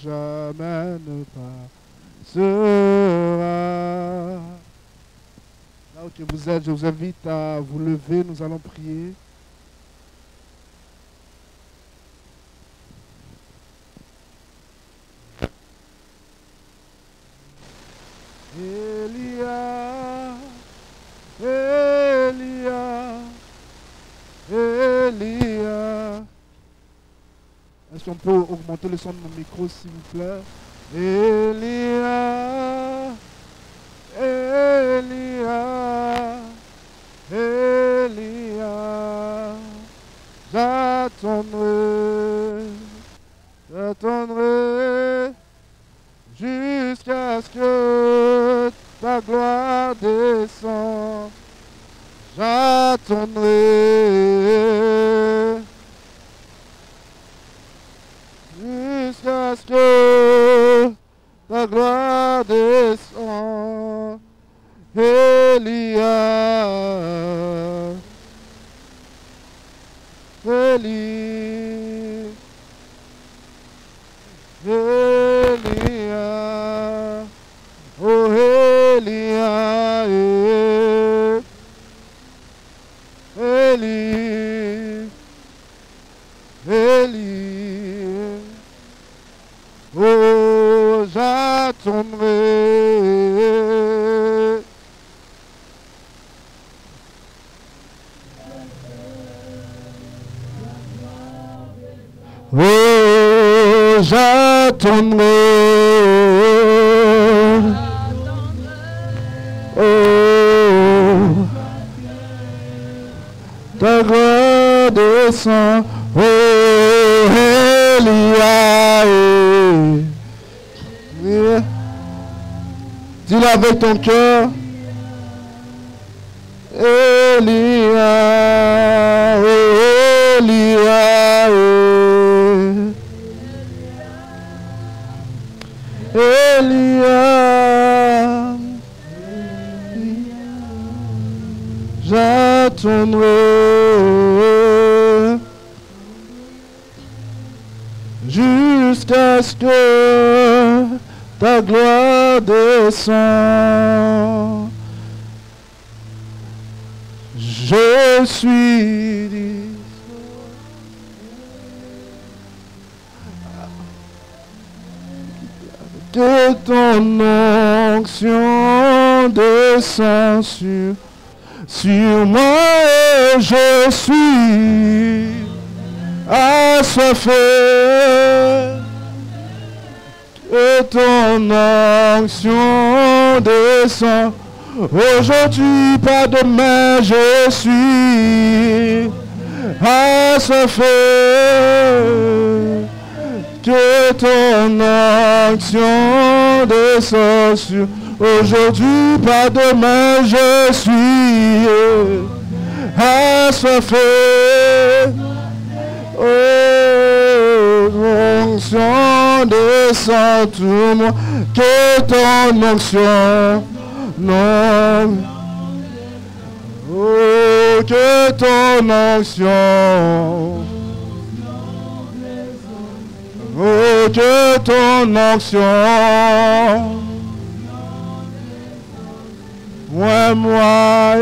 jamais ne passera. Là où vous êtes, je vous invite à vous lever, nous allons prier. Elia, Elia, Elia. Est-ce qu'on peut augmenter le son de mon micro, s'il vous plaît? Elia, Elia, Elia. J'attendrai, j'attendrai jusqu'à ce que ta gloire descende. J'attendrai jusqu'à ce que ta gloire descende. Elia, Elia, Elia, oh Elia, Eli, Eli, oh j'attendrai. Oh j'attendrai. Oh ta gloire descend. Oh Elia. Dis-le avec ton cœur. Elia, oh Elia, Elia, j'attendrai jusqu'à ce que ta gloire descend. Je suis que ton onction descend sur moi et je suis assoiffé. Que ton onction descend. Aujourd'hui, pas demain, je suis assoiffé. Que ton onction descend sur. Aujourd'hui, pas demain, je suis assoiffé. Oh, onction descend sur moi. Que ton onction. Non. Oh, que ton onction. Oh, que ton onction. Ouais, moi,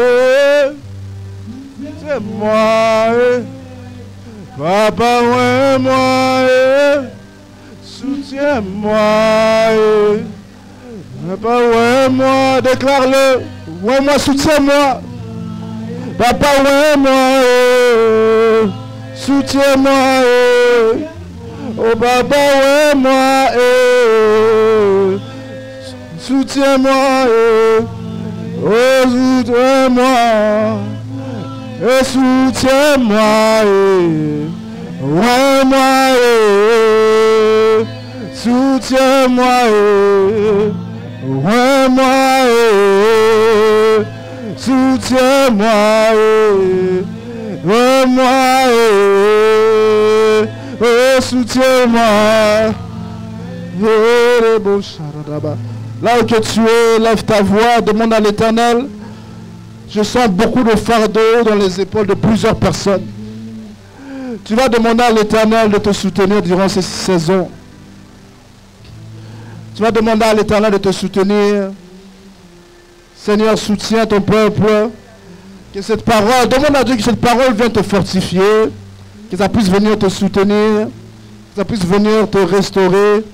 c'est moi, Papa, ouais, moi, soutiens-moi, Papa, ouais, moi, déclare-le, ouais, moi, soutiens-moi, Papa, ouais, moi, soutiens-moi, oh, Papa, ouais, moi, soutiens-moi, oh, soutiens-moi, et soutiens-moi, ouais, moi, soutiens-moi, ouais, moi, soutiens-moi, ouais, moi, oh, soutiens-moi, les beaux charadaba. Là où que tu es, lève ta voix, demande à l'Éternel. Je sens beaucoup de fardeau dans les épaules de plusieurs personnes. Tu vas demander à l'Éternel de te soutenir durant ces saisons. Tu vas demander à l'Éternel de te soutenir. Seigneur, soutiens ton peuple. Que cette parole, demande à Dieu que cette parole vienne te fortifier. Que ça puisse venir te soutenir. Que ça puisse venir te restaurer.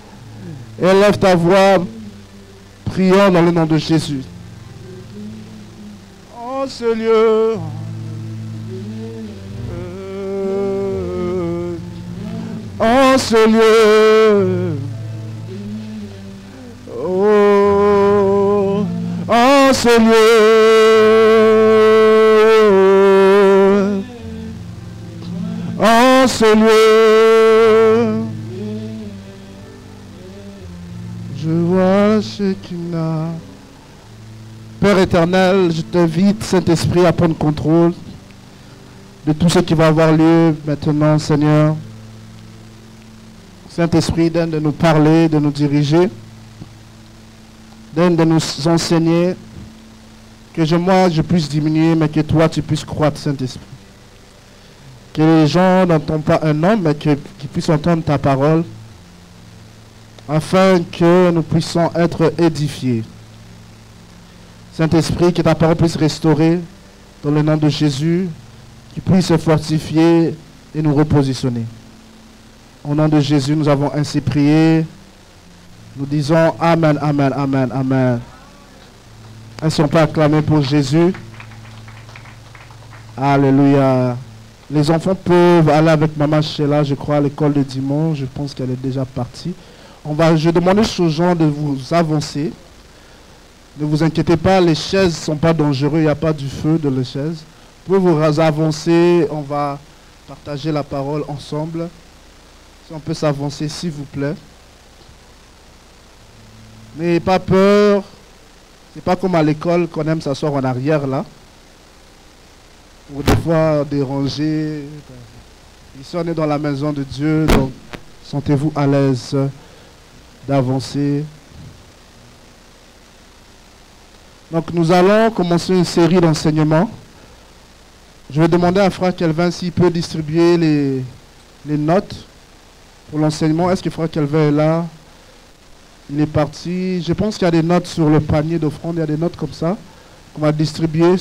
Et élève ta voix. Prions dans le nom de Jésus. En ce lieu. En ce lieu. Oh, en ce lieu. En ce lieu. Je vois ce qu'il a. Père éternel, je t'invite, Saint-Esprit, à prendre contrôle de tout ce qui va avoir lieu maintenant, Seigneur. Saint-Esprit, donne de nous parler, de nous diriger, donne de nous enseigner, que moi je puisse diminuer, mais que toi tu puisses croître, Saint-Esprit. Que les gens n'entendent pas un homme, mais qu'ils puissent entendre ta parole, afin que nous puissions être édifiés. Saint-Esprit, que ta parole puisse restaurer dans le nom de Jésus, qu'il puisse se fortifier et nous repositionner. Au nom de Jésus, nous avons ainsi prié. Nous disons Amen, Amen, Amen, Amen. Est-ce qu'on peut acclamer pour Jésus? Alléluia. Les enfants peuvent aller avec Maman Sheila, je crois, à l'école de dimanche. Je pense qu'elle est déjà partie. Je demande aux gens de vous avancer. Ne vous inquiétez pas, les chaises ne sont pas dangereuses, il n'y a pas du feu dans les chaises. Vous pouvez vous avancer, on va partager la parole ensemble. Si on peut s'avancer, s'il vous plaît. N'ayez pas peur. C'est pas comme à l'école qu'on aime s'asseoir en arrière là. Ou des fois déranger. Ici on est dans la maison de Dieu, donc sentez-vous à l'aise d'avancer. Donc nous allons commencer une série d'enseignements. Je vais demander à Frère Kelvin s'il peut distribuer les notes pour l'enseignement. Est-ce que Frère Kelvin est là? Il est parti. Je pense qu'il y a des notes sur le panier d'offrande. Il y a des notes comme ça qu'on va distribuer.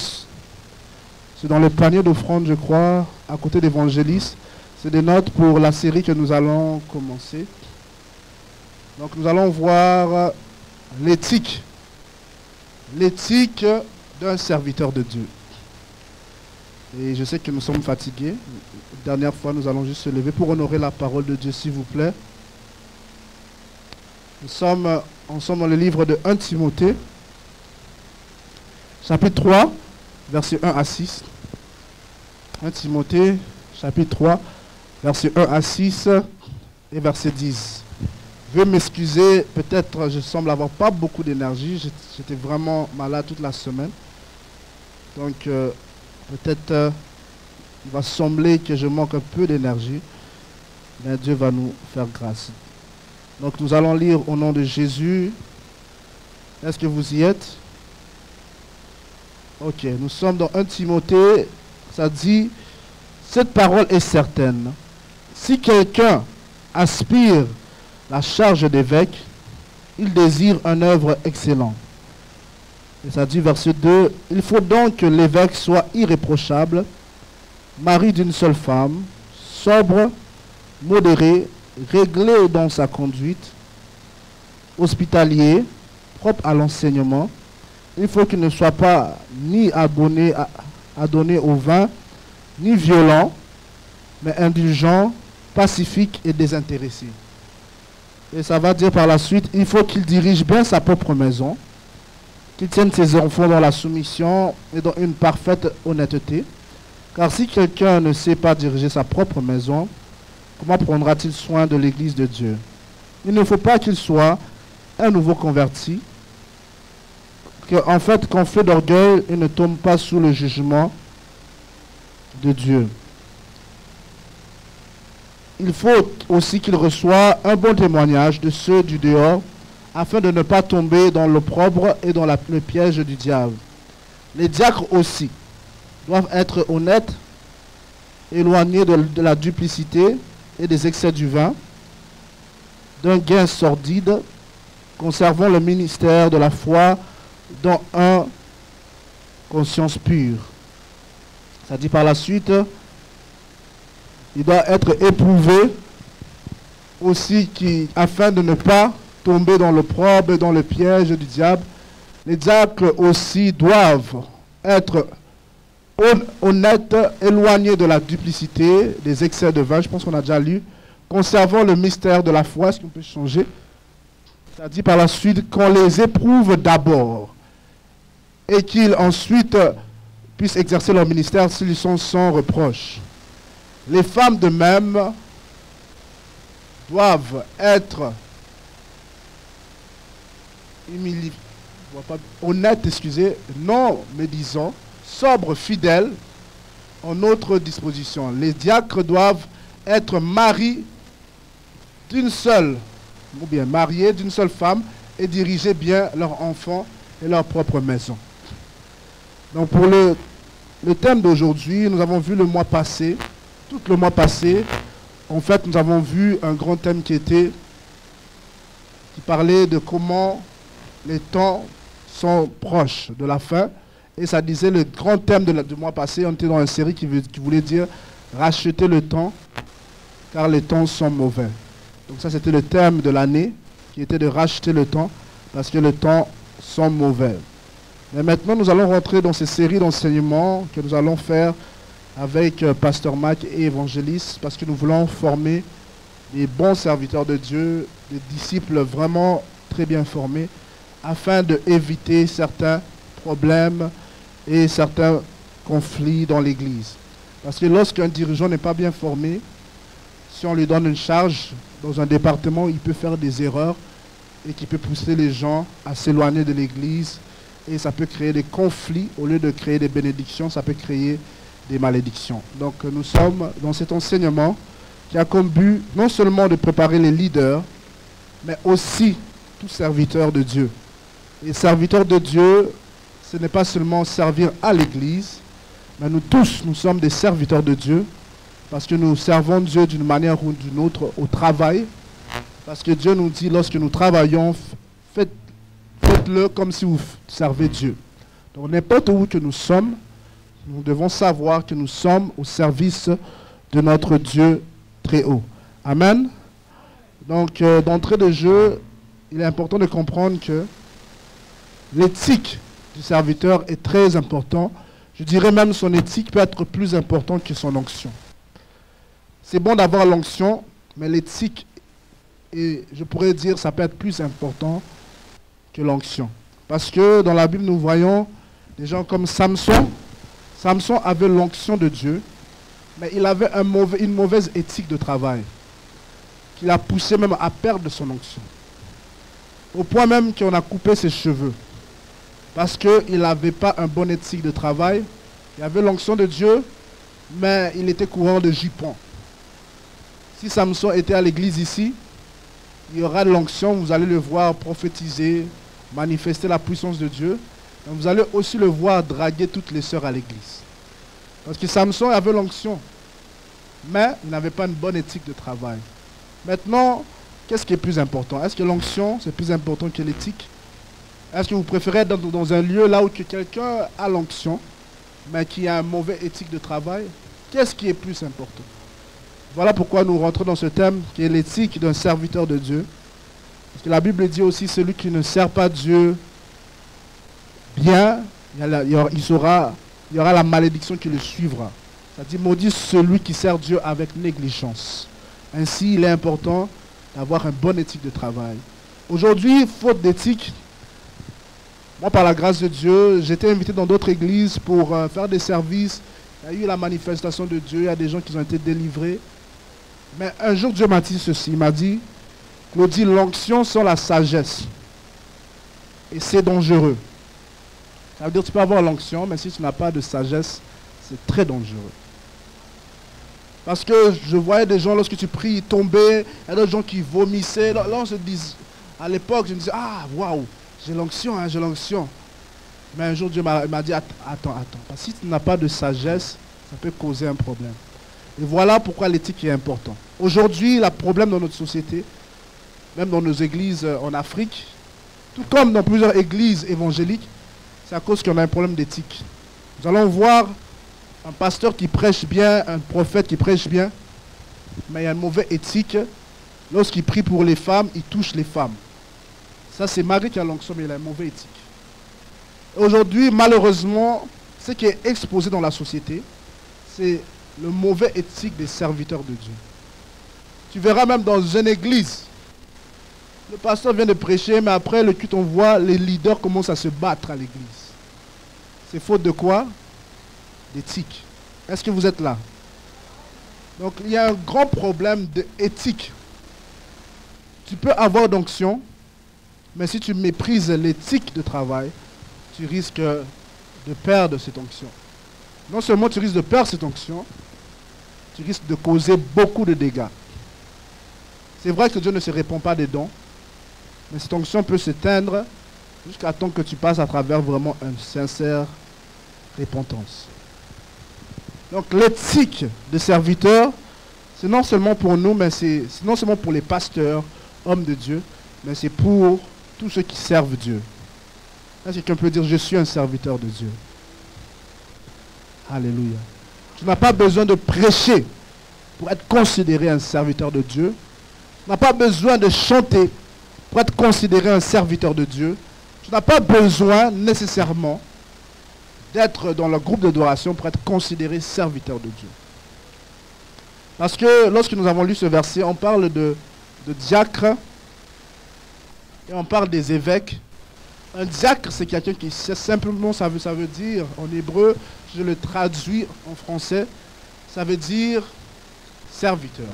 C'est dans le panier d'offrande, je crois, à côté d'Évangéliste. C'est des notes pour la série que nous allons commencer. Donc nous allons voir l'éthique. L'éthique d'un serviteur de Dieu. Et je sais que nous sommes fatigués. La dernière fois, nous allons juste se lever pour honorer la parole de Dieu, s'il vous plaît. Nous sommes ensemble dans le livre de 1 Timothée, chapitre 3, versets 1 à 6. 1 Timothée, chapitre 3, versets 1 à 6 et verset 10. Je vais m'excuser, peut-être je semble avoir pas beaucoup d'énergie. J'étais vraiment malade toute la semaine. Donc, peut-être il va sembler que je manque un peu d'énergie. Mais Dieu va nous faire grâce. Donc, nous allons lire au nom de Jésus. Est-ce que vous y êtes? Ok, nous sommes dans 1 Timothée. Ça dit, cette parole est certaine. Si quelqu'un aspire la charge d'évêque, il désire une œuvre excellente. Et ça dit, verset 2, il faut donc que l'évêque soit irréprochable, mari d'une seule femme, sobre, modéré, réglé dans sa conduite, hospitalier, propre à l'enseignement. Il faut qu'il ne soit pas ni adonné au vin, ni violent, mais indulgent, pacifique et désintéressé. Et ça va dire par la suite, il faut qu'il dirige bien sa propre maison, qu'il tienne ses enfants dans la soumission et dans une parfaite honnêteté. Car si quelqu'un ne sait pas diriger sa propre maison, comment prendra-t-il soin de l'Église de Dieu? Il ne faut pas qu'il soit un nouveau converti, qu'en fait, qu'en fait d'orgueil, il ne tombe pas sous le jugement de Dieu. Il faut aussi qu'il reçoive un bon témoignage de ceux du dehors, afin de ne pas tomber dans l'opprobre et dans le piège du diable. Les diacres aussi doivent être honnêtes, éloignés de la duplicité et des excès du vin, d'un gain sordide, conservons le ministère de la foi dans une conscience pure. Ça dit par la suite, il doit être éprouvé aussi afin de ne pas tomber dans l'opprobre et dans le piège du diable. Les diacres aussi doivent être honnêtes, éloignés de la duplicité, des excès de vin. Je pense qu'on a déjà lu. Conservant le mystère de la foi, est-ce qu'on peut changer? Ça dit par la suite qu'on les éprouve d'abord et qu'ils ensuite puissent exercer leur ministère s'ils sont sans reproche. Les femmes de même doivent être honnêtes, non médisants, sobres, fidèles en notre disposition. Les diacres doivent être mariés d'une seule femme et diriger bien leurs enfants et leur propre maison. Donc pour le thème d'aujourd'hui, nous avons vu le mois passé, tout le mois passé, en fait nous avons vu un grand thème qui parlait de comment les temps sont proches de la fin. Et ça disait le grand thème du mois passé, on était dans une série qui voulait dire racheter le temps, car les temps sont mauvais. Donc ça c'était le thème de l'année, qui était de racheter le temps, parce que les temps sont mauvais. Mais maintenant nous allons rentrer dans ces séries d'enseignements que nous allons faire avec Pasteur Mac et évangélistes, parce que nous voulons former des bons serviteurs de Dieu, des disciples vraiment très bien formés, afin d'éviter certains problèmes et certains conflits dans l'Église. Parce que lorsqu'un dirigeant n'est pas bien formé, si on lui donne une charge dans un département, il peut faire des erreurs et qui peut pousser les gens à s'éloigner de l'Église. Et ça peut créer des conflits. Au lieu de créer des bénédictions, ça peut créer des malédictions. Donc nous sommes dans cet enseignement qui a comme but non seulement de préparer les leaders, mais aussi tout serviteur de Dieu. Et serviteur de Dieu, ce n'est pas seulement servir à l'Église, mais nous tous, nous sommes des serviteurs de Dieu, parce que nous servons Dieu d'une manière ou d'une autre au travail, parce que Dieu nous dit, lorsque nous travaillons, faites-le comme si vous servez Dieu. Donc n'importe où que nous sommes, nous devons savoir que nous sommes au service de notre Dieu très haut. Amen. Donc d'entrée de jeu, il est important de comprendre que l'éthique du serviteur est très important. Je dirais même son éthique peut être plus importante que son onction. C'est bon d'avoir l'onction, mais l'éthique, et je pourrais dire, ça peut être plus important que l'onction. Parce que dans la Bible, nous voyons des gens comme Samson. Samson avait l'onction de Dieu, mais il avait une mauvaise éthique de travail, qui l'a poussé même à perdre son onction. Au point même qu'on a coupé ses cheveux. Parce qu'il n'avait pas un bon éthique de travail. Il avait l'onction de Dieu, mais il était courant de jupons. Si Samson était à l'église ici, il y aura de l'onction, vous allez le voir prophétiser, manifester la puissance de Dieu. Et vous allez aussi le voir draguer toutes les sœurs à l'église. Parce que Samson avait l'onction, mais il n'avait pas une bonne éthique de travail. Maintenant, qu'est-ce qui est plus important? Est-ce que l'onction, c'est plus important que l'éthique? Est-ce que vous préférez être dans un lieu là où quelqu'un a l'onction, mais qui a une mauvaise éthique de travail? Qu'est-ce qui est plus important? Voilà pourquoi nous rentrons dans ce thème qui est l'éthique d'un serviteur de Dieu. Parce que la Bible dit aussi, celui qui ne sert pas Dieu bien, il y aura la malédiction qui le suivra. Ça dit, maudit celui qui sert Dieu avec négligence. Ainsi, il est important d'avoir une bonne éthique de travail. Aujourd'hui, faute d'éthique, moi, par la grâce de Dieu, j'étais invité dans d'autres églises pour faire des services. Il y a eu la manifestation de Dieu, il y a des gens qui ont été délivrés. Mais un jour, Dieu m'a dit ceci, il m'a dit, Claudie, l'onction sans la sagesse. Et c'est dangereux. Ça veut dire que tu peux avoir l'onction, mais si tu n'as pas de sagesse, c'est très dangereux. Parce que je voyais des gens, lorsque tu pries, tomber, il y a d'autres gens qui vomissaient. Là, on se dit, à l'époque, je me disais, ah, waouh, j'ai l'onction, hein, j'ai l'onction. Mais un jour, Dieu m'a dit, attends. Parce que si tu n'as pas de sagesse, ça peut causer un problème. Et voilà pourquoi l'éthique est importante. Aujourd'hui, le problème dans notre société, même dans nos églises en Afrique, tout comme dans plusieurs églises évangéliques, c'est à cause qu'on a un problème d'éthique. Nous allons voir un pasteur qui prêche bien, un prophète qui prêche bien, mais il y a une mauvaise éthique. Lorsqu'il prie pour les femmes, il touche les femmes. Ça, c'est Marie qui a l'onction, mais il a une mauvaise éthique. Aujourd'hui, malheureusement, ce qui est exposé dans la société, c'est le mauvais éthique des serviteurs de Dieu. Tu verras même dans une église, le pasteur vient de prêcher, mais après le culte, on voit les leaders commencent à se battre à l'église. C'est faute de quoi? D'éthique. Est-ce que vous êtes là? Donc il y a un grand problème d'éthique. Tu peux avoir d'onction, mais si tu méprises l'éthique de travail, tu risques de perdre cette onction. Non seulement tu risques de perdre cette onction, tu risques de causer beaucoup de dégâts. C'est vrai que Dieu ne se répand pas des dons, mais cette onction peut s'éteindre jusqu'à temps que tu passes à travers vraiment une sincère repentance. Donc l'éthique de serviteur, c'est non seulement pour nous, mais c'est non seulement pour les pasteurs, hommes de Dieu, mais c'est pour tous ceux qui servent Dieu. Est-ce que quelqu'un peut dire, je suis un serviteur de Dieu? Alléluia. Tu n'as pas besoin de prêcher pour être considéré un serviteur de Dieu. Tu n'as pas besoin de chanter pour être considéré un serviteur de Dieu. Tu n'as pas besoin nécessairement d'être dans le groupe d'adoration pour être considéré serviteur de Dieu. Parce que lorsque nous avons lu ce verset, on parle de diacre et on parle des évêques. Un diacre, c'est quelqu'un qui simplement, ça veut dire, en hébreu, je le traduis en français, ça veut dire serviteur.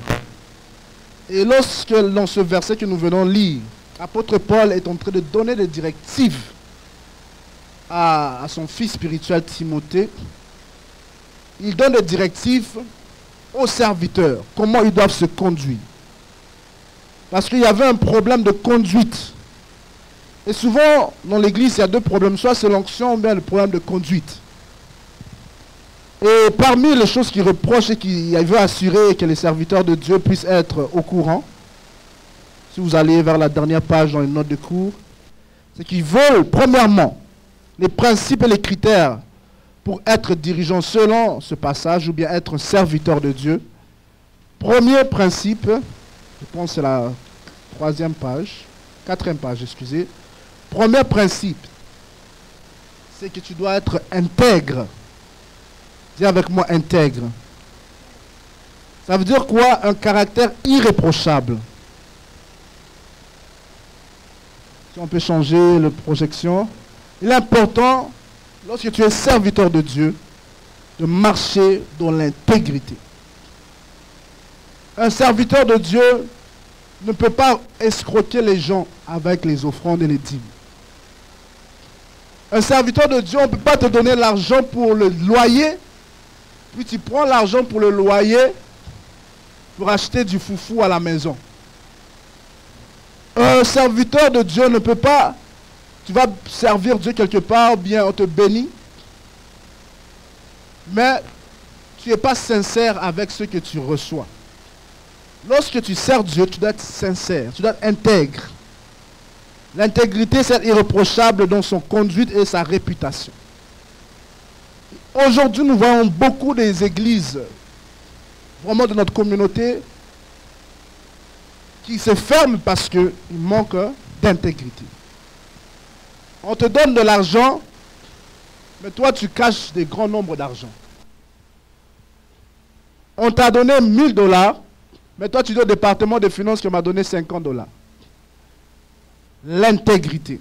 Et lorsque, dans ce verset que nous venons lire, l'apôtre Paul est en train de donner des directives à son fils spirituel Timothée, il donne des directives aux serviteurs, comment ils doivent se conduire. Parce qu'il y avait un problème de conduite. Et souvent, dans l'église, il y a deux problèmes. Soit c'est l'onction ou bien le problème de conduite. Et parmi les choses qu'il reproche et qu'il veut assurer que les serviteurs de Dieu puissent être au courant, si vous allez vers la dernière page dans les notes de cours, c'est qu'ils veulent, premièrement, les principes et les critères pour être dirigeant selon ce passage ou bien être un serviteur de Dieu. Premier principe, je pense que c'est la quatrième page, excusez. Premier principe, c'est que tu dois être intègre. Dis avec moi intègre. Ça veut dire quoi? Un caractère irréprochable. Si on peut changer la projection. Il est important, lorsque tu es serviteur de Dieu, de marcher dans l'intégrité. Un serviteur de Dieu ne peut pas escroquer les gens avec les offrandes et les dîmes. Un serviteur de Dieu, on ne peut pas te donner l'argent pour le loyer, puis tu prends l'argent pour le loyer pour acheter du foufou à la maison. Un serviteur de Dieu ne peut pas, tu vas servir Dieu quelque part, bien on te bénit, mais tu n'es pas sincère avec ce que tu reçois. Lorsque tu sers Dieu, tu dois être sincère, tu dois être intègre. L'intégrité, c'est irréprochable dans son conduite et sa réputation. Aujourd'hui, nous voyons beaucoup des églises, vraiment de notre communauté, qui se ferment parce qu'il manque d'intégrité. On te donne de l'argent, mais toi, tu caches des grands nombres d'argent. On t'a donné 1000 $, mais toi, tu dis au département des finances qu'il m'a donné 50 $. L'intégrité.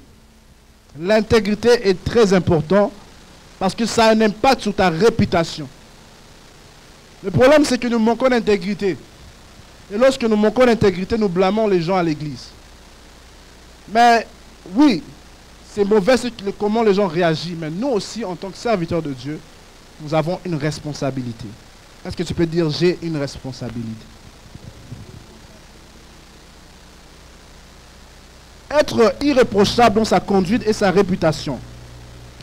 L'intégrité est très importante parce que ça a un impact sur ta réputation. Le problème, c'est que nous manquons d'intégrité. Et lorsque nous manquons d'intégrité, nous blâmons les gens à l'église. Mais oui, c'est mauvais comment les gens réagissent. Mais nous aussi, en tant que serviteurs de Dieu, nous avons une responsabilité. Est-ce que tu peux dire, j'ai une responsabilité? Être irréprochable dans sa conduite et sa réputation.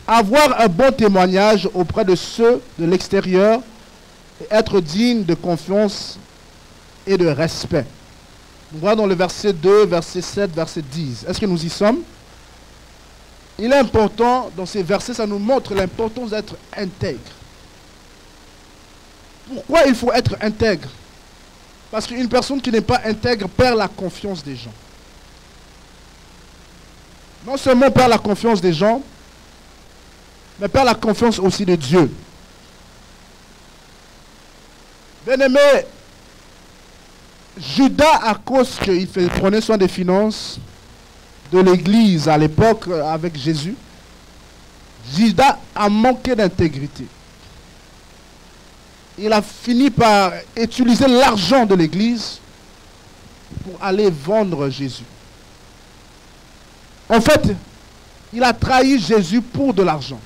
Avoir un bon témoignage auprès de ceux de l'extérieur et être digne de confiance et de respect. Nous voyons dans le verset 2, verset 7, verset 10. Est-ce que nous y sommes? il est important, dans ces versets, ça nous montre l'importance d'être intègre. Pourquoi il faut être intègre? Parce qu'une personne qui n'est pas intègre perd la confiance des gens. Non seulement perd la confiance des gens, mais perd la confiance aussi de Dieu. Bien-aimé, Judas, à cause qu'il prenait soin des finances de l'église à l'époque avec Jésus, Judas a manqué d'intégrité. Il a fini par utiliser l'argent de l'église pour aller vendre Jésus. En fait, il a trahi Jésus pour de l'argent.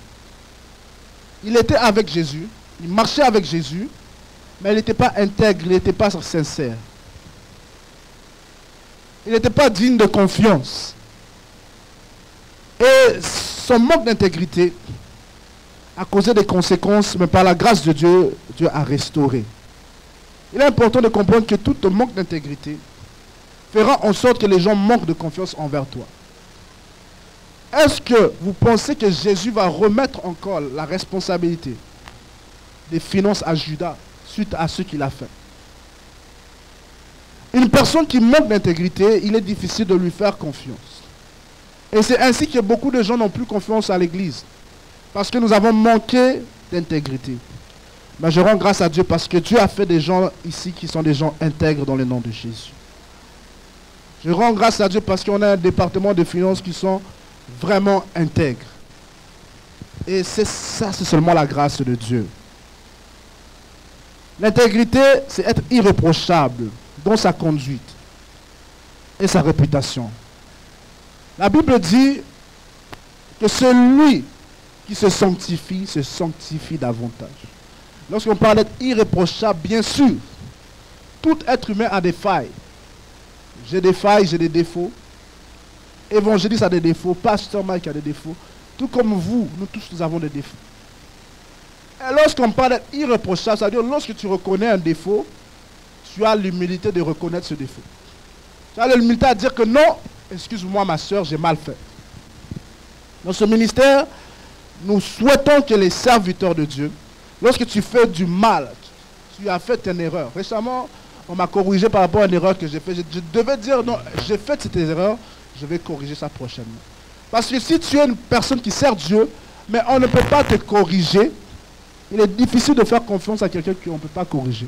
Il était avec Jésus, il marchait avec Jésus, mais il n'était pas intègre, il n'était pas sincère. Il n'était pas digne de confiance. Et son manque d'intégrité a causé des conséquences, mais par la grâce de Dieu, Dieu a restauré. Il est important de comprendre que tout manque d'intégrité fera en sorte que les gens manquent de confiance envers toi. Est-ce que vous pensez que Jésus va remettre encore la responsabilité des finances à Judas suite à ce qu'il a fait? Une personne qui manque d'intégrité, il est difficile de lui faire confiance. Et c'est ainsi que beaucoup de gens n'ont plus confiance à l'Église. Parce que nous avons manqué d'intégrité. Mais je rends grâce à Dieu parce que Dieu a fait des gens ici qui sont des gens intègres dans le nom de Jésus. Je rends grâce à Dieu parce qu'on a un département de finances qui sont vraiment intègres. Et c'est ça, c'est seulement la grâce de Dieu. L'intégrité, c'est être irréprochable dans sa conduite et sa réputation. La Bible dit que celui qui se sanctifie davantage. Lorsqu'on parle d'être irréprochable, bien sûr, tout être humain a des failles. J'ai des failles, j'ai des défauts. Évangéliste a des défauts, pasteur Mike a des défauts. Tout comme vous, nous tous nous avons des défauts. Et lorsqu'on parle d'être irréprochable, c'est-à-dire lorsque tu reconnais un défaut, tu as l'humilité de reconnaître ce défaut. Tu as l'humilité à dire que non, excuse-moi ma soeur, j'ai mal fait. Dans ce ministère, nous souhaitons que les serviteurs de Dieu, lorsque tu fais du mal, tu as fait une erreur. Récemment, on m'a corrigé par rapport à une erreur que j'ai faite. Je devais dire non, j'ai fait cette erreur, je vais corriger ça prochainement. Parce que si tu es une personne qui sert Dieu, mais on ne peut pas te corriger, il est difficile de faire confiance à quelqu'un qu'on ne peut pas corriger.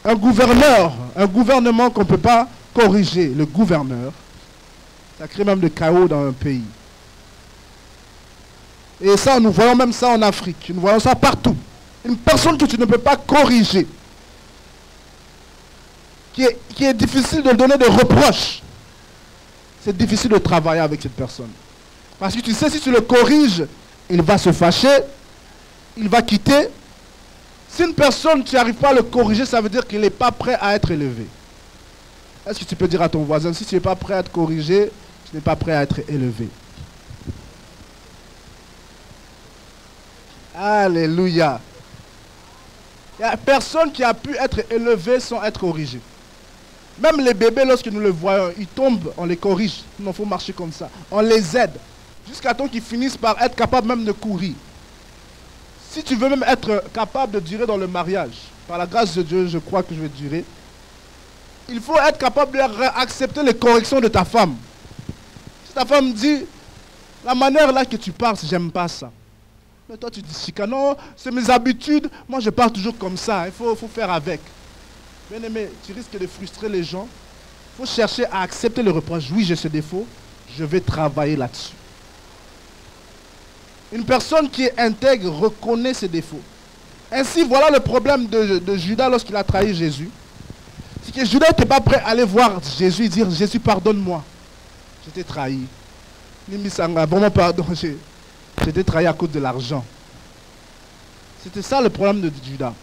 Un gouvernement qu'on ne peut pas corriger, le gouverneur, ça crée même le chaos dans un pays. Et ça, nous voyons même ça en Afrique, nous voyons ça partout. Une personne que tu ne peux pas corriger, qui est difficile de donner des reproches, c'est difficile de travailler avec cette personne. Parce que tu sais, si tu le corriges, il va se fâcher, il va quitter. Si une personne, tu n'arrives pas à le corriger, ça veut dire qu'il n'est pas prêt à être élevé. Est-ce que tu peux dire à ton voisin, si tu n'es pas prêt à être corrigé, tu n'es pas prêt à être élevé? Alléluia. Il n'y a personne qui a pu être élevé sans être corrigé. Même les bébés, lorsque nous le voyons, ils tombent, on les corrige. Il faut marcher comme ça. On les aide. Jusqu'à temps qu'ils finissent par être capables même de courir. Si tu veux même être capable de durer dans le mariage, par la grâce de Dieu, je crois que je vais durer, il faut être capable d'accepter les corrections de ta femme. Si ta femme dit, la manière là que tu parles, j'aime pas ça. Mais toi tu dis, Chika, non, c'est mes habitudes, moi je parle toujours comme ça, il faut faire avec. Bien aimé, tu risques de frustrer les gens. Il faut chercher à accepter le reproche. Oui, j'ai ce défaut, je vais travailler là-dessus. Une personne qui est intègre reconnaît ses défauts. Ainsi, voilà le problème de Judas lorsqu'il a trahi Jésus. C'est que Judas n'était pas prêt à aller voir Jésus et dire, Jésus, pardonne-moi. Je t'ai trahi. Nimisanga, vraiment pardon, je t'ai trahi à cause de l'argent. C'était ça le problème de Judas.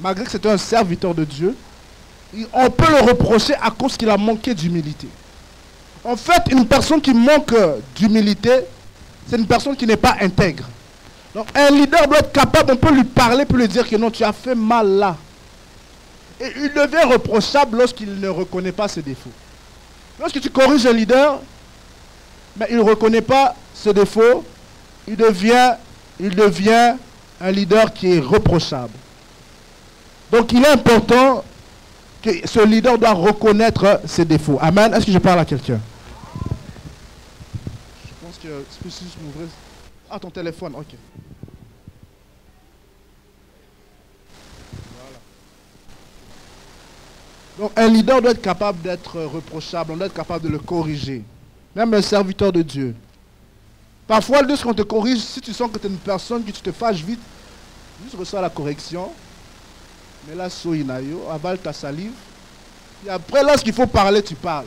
Malgré que c'était un serviteur de Dieu, on peut le reprocher à cause qu'il a manqué d'humilité. En fait, une personne qui manque d'humilité, c'est une personne qui n'est pas intègre. Donc un leader doit être capable, on peut lui parler, pour lui dire que non, tu as fait mal là. Et il devient reprochable lorsqu'il ne reconnaît pas ses défauts. Lorsque tu corriges un leader, mais il ne reconnaît pas ce défaut, il devient un leader qui est reprochable. Donc il est important que ce leader doit reconnaître ses défauts. Amen. Est-ce que je parle à quelqu'un? Je pense que je peux juste m'ouvrir. Ah, ton téléphone, ok. Donc un leader doit être capable d'être reprochable, on doit être capable de le corriger. Même un serviteur de Dieu. Parfois, lorsqu'on te corrige, si tu sens que tu es une personne, que tu te fâches vite, juste reçois la correction, mets la soinayo, avale ta salive, et après, lorsqu'il faut parler, tu parles.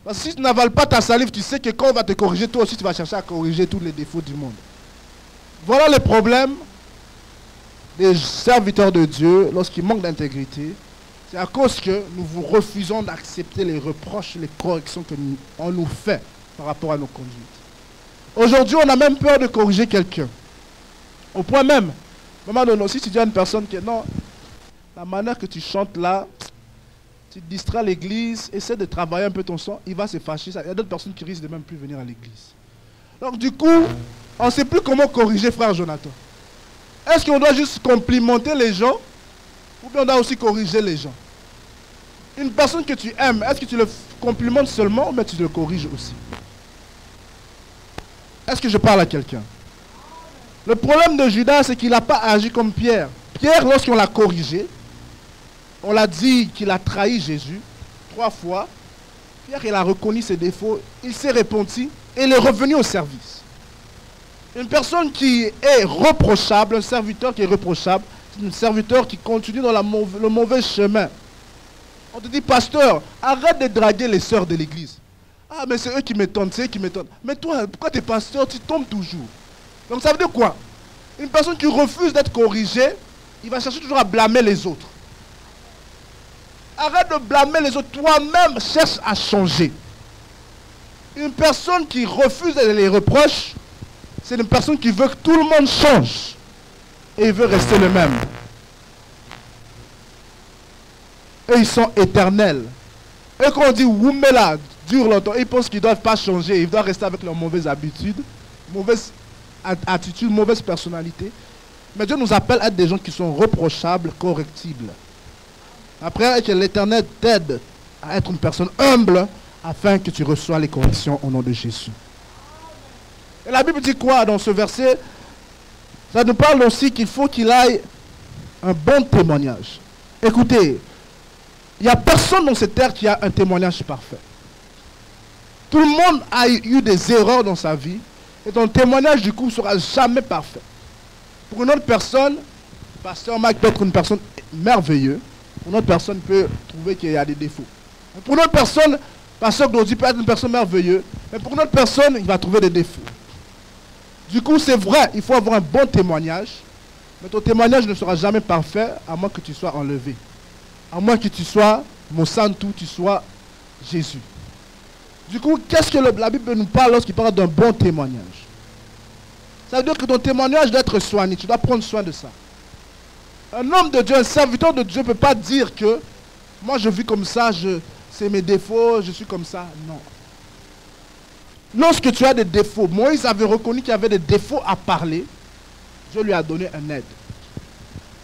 Parce que si tu n'avales pas ta salive, tu sais que quand on va te corriger, toi aussi tu vas chercher à corriger tous les défauts du monde. Voilà le problème des serviteurs de Dieu lorsqu'ils manquent d'intégrité. C'est à cause que nous vous refusons d'accepter les reproches, les corrections qu'on nous fait par rapport à nos conduites. Aujourd'hui, on a même peur de corriger quelqu'un. Au point même, maman Nono, si tu dis à une personne que non, la manière que tu chantes là, tu te distrais à l'église, essaie de travailler un peu ton son, il va se fâcher. Il y a d'autres personnes qui risquent de même plus venir à l'église. Donc du coup, on ne sait plus comment corriger frère Jonathan. Est-ce qu'on doit juste complimenter les gens ou bien on doit aussi corriger les gens? Une personne que tu aimes, est-ce que tu le complimentes seulement ou bien tu le corriges aussi? Est-ce que je parle à quelqu'un? Le problème de Judas, c'est qu'il n'a pas agi comme Pierre. Pierre, lorsqu'on l'a corrigé, on l'a dit qu'il a trahi Jésus 3 fois. Pierre, il a reconnu ses défauts, il s'est repenti et il est revenu au service. Une personne qui est reprochable, un serviteur qui est reprochable, c'est un serviteur qui continue dans le mauvais chemin. On te dit, pasteur, arrête de draguer les sœurs de l'église. Ah, mais c'est eux qui m'étonnent, c'est eux qui m'étonnent. Mais toi, pourquoi tu es pasteur, tu tombes toujours. Donc ça veut dire quoi? Une personne qui refuse d'être corrigée, il va chercher toujours à blâmer les autres. Arrête de blâmer les autres, toi-même cherche à changer. Une personne qui refuse les reproches, c'est une personne qui veut que tout le monde change. Et il veut rester le même. Et ils sont éternels. Et quand on dit Woumela dure longtemps, ils pensent qu'ils ne doivent pas changer, ils doivent rester avec leurs mauvaises habitudes, mauvaises attitudes, mauvaise personnalité. Mais Dieu nous appelle à être des gens qui sont reprochables, correctibles. Après, que l'Éternel t'aide à être une personne humble afin que tu reçois les corrections au nom de Jésus. Et la Bible dit quoi dans ce verset? Ça nous parle aussi qu'il faut qu'il aille un bon témoignage. Écoutez, il n'y a personne dans cette terre qui a un témoignage parfait. Tout le monde a eu des erreurs dans sa vie et ton témoignage du coup ne sera jamais parfait. Pour une autre personne, pasteur Mike peut être une personne merveilleuse. Pour une autre personne peut trouver qu'il y a des défauts. Pour une autre personne, pasteur Glody peut être une personne merveilleuse. Mais pour une autre personne, il va trouver des défauts. Du coup, c'est vrai, il faut avoir un bon témoignage. Mais ton témoignage ne sera jamais parfait à moins que tu sois enlevé. À moins que tu sois Monsanto, tu sois Jésus. Du coup, qu'est-ce que la Bible nous parle lorsqu'il parle d'un bon témoignage? Ça veut dire que ton témoignage doit être soigné. Tu dois prendre soin de ça. Un homme de Dieu, un serviteur de Dieu ne peut pas dire que moi je vis comme ça, c'est mes défauts, je suis comme ça. Non. Lorsque tu as des défauts, Moïse avait reconnu qu'il y avait des défauts à parler. Dieu lui a donné un aide.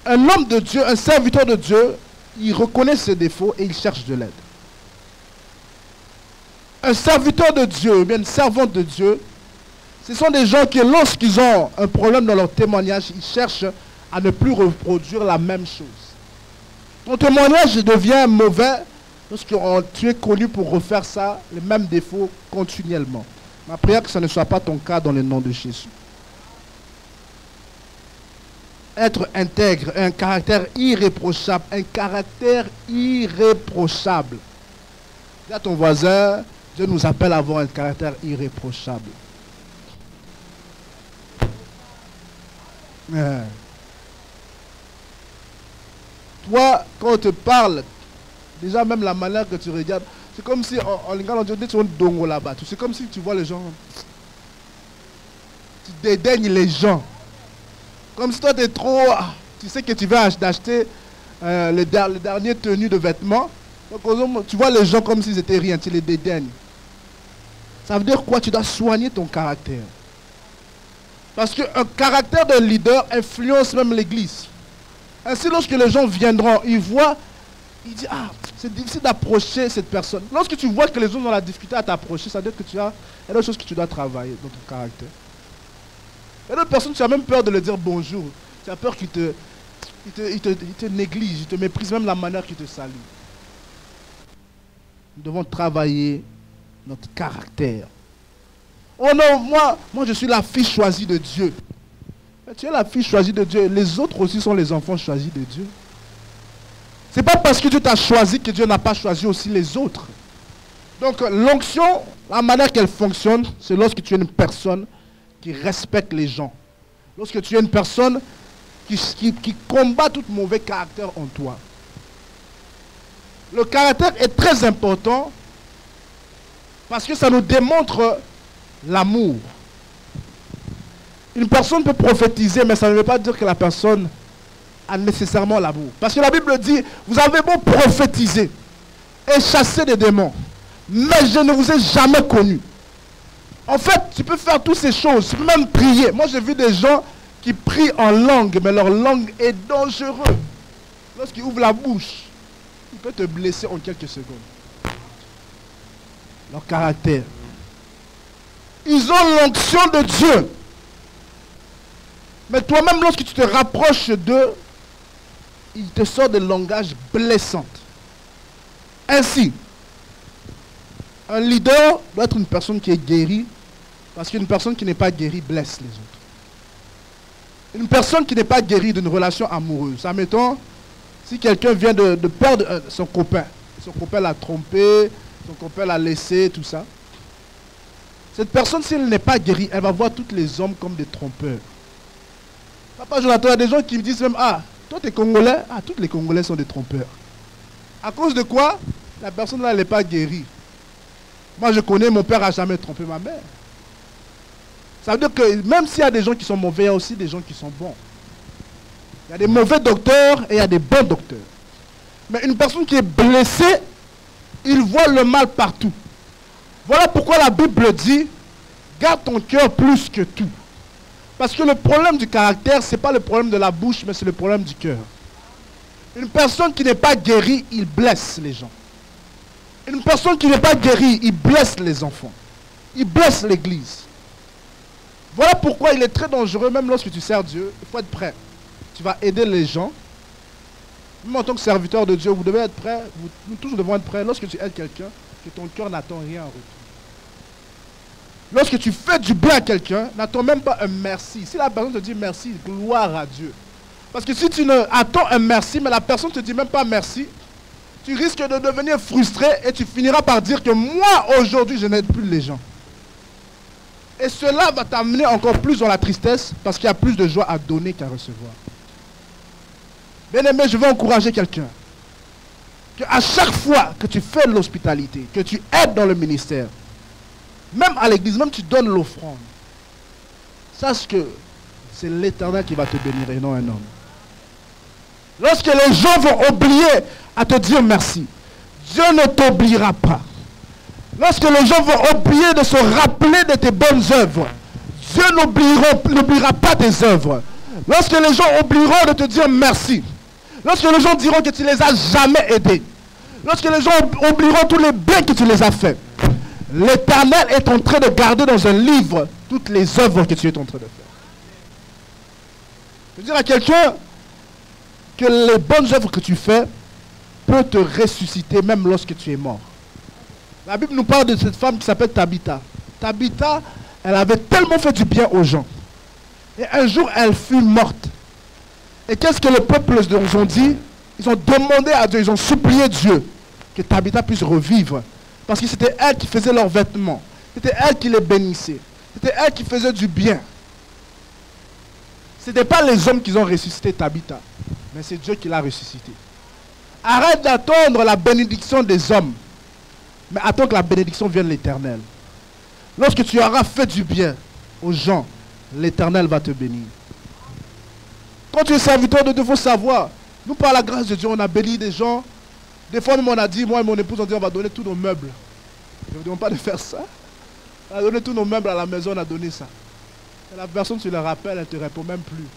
Un homme de Dieu, un serviteur de Dieu, il reconnaît ses défauts et il cherche de l'aide. Un serviteur de Dieu, ou bien une servante de Dieu, ce sont des gens qui, lorsqu'ils ont un problème dans leur témoignage, ils cherchent à ne plus reproduire la même chose. Ton témoignage devient mauvais lorsque tu es connu pour refaire ça, les mêmes défauts continuellement. Ma prière que ce ne soit pas ton cas dans le nom de Jésus. Être intègre, un caractère irréprochable, un caractère irréprochable. Dis à ton voisin, Dieu nous appelle à avoir un caractère irréprochable. Toi, quand on te parle, déjà même la manière que tu regardes, c'est comme si en regardant Dieu, tu vois un dongo là-bas. C'est comme si tu vois les gens. Tu dédaignes les gens. Comme si toi tu es trop. Tu sais que tu vas acheter les dernières tenues de vêtements. Donc tu vois les gens comme s'ils étaient rien, tu les dédaignes. Ça veut dire quoi? Tu dois soigner ton caractère. Parce qu'un caractère de leader influence même l'église. Ainsi, lorsque les gens viendront, ils voient, ils disent, ah, c'est difficile d'approcher cette personne. Lorsque tu vois que les gens ont la difficulté à t'approcher, ça veut dire que il y a d'autres choses que tu dois travailler dans ton caractère. Il y a d'autres personnes, tu as même peur de leur dire bonjour. Tu as peur qu'ils te négligent, ils te méprisent, même la manière qu'ils te saluent. Nous devons travailler notre caractère. Oh non, moi je suis la fille choisie de Dieu. Mais tu es la fille choisie de Dieu. Les autres aussi sont les enfants choisis de Dieu. Ce n'est pas parce que Dieu t'a choisi que Dieu n'a pas choisi aussi les autres. Donc l'onction, la manière qu'elle fonctionne, c'est lorsque tu es une personne qui respecte les gens. Lorsque tu es une personne qui combat tout mauvais caractère en toi. Le caractère est très important parce que ça nous démontre l'amour. Une personne peut prophétiser, mais ça ne veut pas dire que la personne a nécessairement l'amour. Parce que la Bible dit, vous avez beau prophétiser et chasser des démons, mais je ne vous ai jamais connu. En fait, tu peux faire toutes ces choses, tu peux même prier. Moi, j'ai vu des gens qui prient en langue, mais leur langue est dangereuse. Lorsqu'ils ouvrent la bouche, il peut te blesser en quelques secondes. Leur caractère. Ils ont l'onction de Dieu. Mais toi-même, lorsque tu te rapproches d'eux, ils te sortent des langages blessants. Ainsi, un leader doit être une personne qui est guérie, parce qu'une personne qui n'est pas guérie blesse les autres. Une personne qui n'est pas guérie d'une relation amoureuse, admettons, si quelqu'un vient de perdre son copain l'a trompé, son copain l'a laissé, tout ça. Cette personne, si elle n'est pas guérie, elle va voir tous les hommes comme des trompeurs. Papa Jonathan, il y a des gens qui me disent même, ah, toi tu es Congolais, ah, tous les Congolais sont des trompeurs. À cause de quoi? La personne là, elle n'est pas guérie. Moi je connais, mon père n'a jamais trompé ma mère. Ça veut dire que même s'il y a des gens qui sont mauvais, il y a aussi des gens qui sont bons. Il y a des mauvais docteurs et il y a des bons docteurs. Mais une personne qui est blessée, il voit le mal partout. Voilà pourquoi la Bible dit, garde ton cœur plus que tout. Parce que le problème du caractère, ce n'est pas le problème de la bouche, mais c'est le problème du cœur. Une personne qui n'est pas guérie, il blesse les gens. Une personne qui n'est pas guérie, il blesse les enfants. Il blesse l'église. Voilà pourquoi il est très dangereux, même lorsque tu sers Dieu, il faut être prêt. Tu vas aider les gens. Même en tant que serviteur de Dieu, vous devez être prêt. Nous tous devons être prêts. Lorsque tu aides quelqu'un, que ton cœur n'attend rien en retour. Lorsque tu fais du bien à quelqu'un, n'attends même pas un merci. Si la personne te dit merci, gloire à Dieu. Parce que si tu ne attends un merci, mais la personne ne te dit même pas merci, tu risques de devenir frustré et tu finiras par dire que moi, aujourd'hui, je n'aide plus les gens. Et cela va t'amener encore plus dans la tristesse parce qu'il y a plus de joie à donner qu'à recevoir. Bien aimé, je veux encourager quelqu'un. Qu'à chaque fois que tu fais l'hospitalité, que tu aides dans le ministère, même à l'église, même tu donnes l'offrande, sache que c'est l'Éternel qui va te bénir et non un homme. Lorsque les gens vont oublier à te dire merci, Dieu ne t'oubliera pas. Lorsque les gens vont oublier de se rappeler de tes bonnes œuvres, Dieu n'oubliera pas tes œuvres. Lorsque les gens oublieront de te dire merci, lorsque les gens diront que tu ne les as jamais aidés, lorsque les gens oublieront tous les biens que tu les as faits, l'Éternel est en train de garder dans un livre toutes les œuvres que tu es en train de faire. Je veux dire à quelqu'un que les bonnes œuvres que tu fais peuvent te ressusciter même lorsque tu es mort. La Bible nous parle de cette femme qui s'appelle Tabitha. Tabitha, elle avait tellement fait du bien aux gens. Et un jour, elle fut morte. Et qu'est-ce que le peuple nous ont dit? Ils ont demandé à Dieu, ils ont supplié Dieu que Tabitha puisse revivre. Parce que c'était elle qui faisait leurs vêtements. C'était elle qui les bénissait. C'était elle qui faisait du bien. Ce n'était pas les hommes qui ont ressuscité Tabitha, mais c'est Dieu qui l'a ressuscité. Arrête d'attendre la bénédiction des hommes, mais attends que la bénédiction vienne de l'Éternel. Lorsque tu auras fait du bien aux gens, l'Éternel va te bénir. Quand tu es serviteur de Dieu, il faut savoir, nous par la grâce de Dieu, on a béni des gens. Des fois même on a dit, moi et mon épouse, on dit on va donner tous nos meubles. Je ne vous demande pas de faire ça. On a donné tous nos meubles à la maison, on a donné ça. Et la personne, tu le rappelles, elle ne te répond même plus.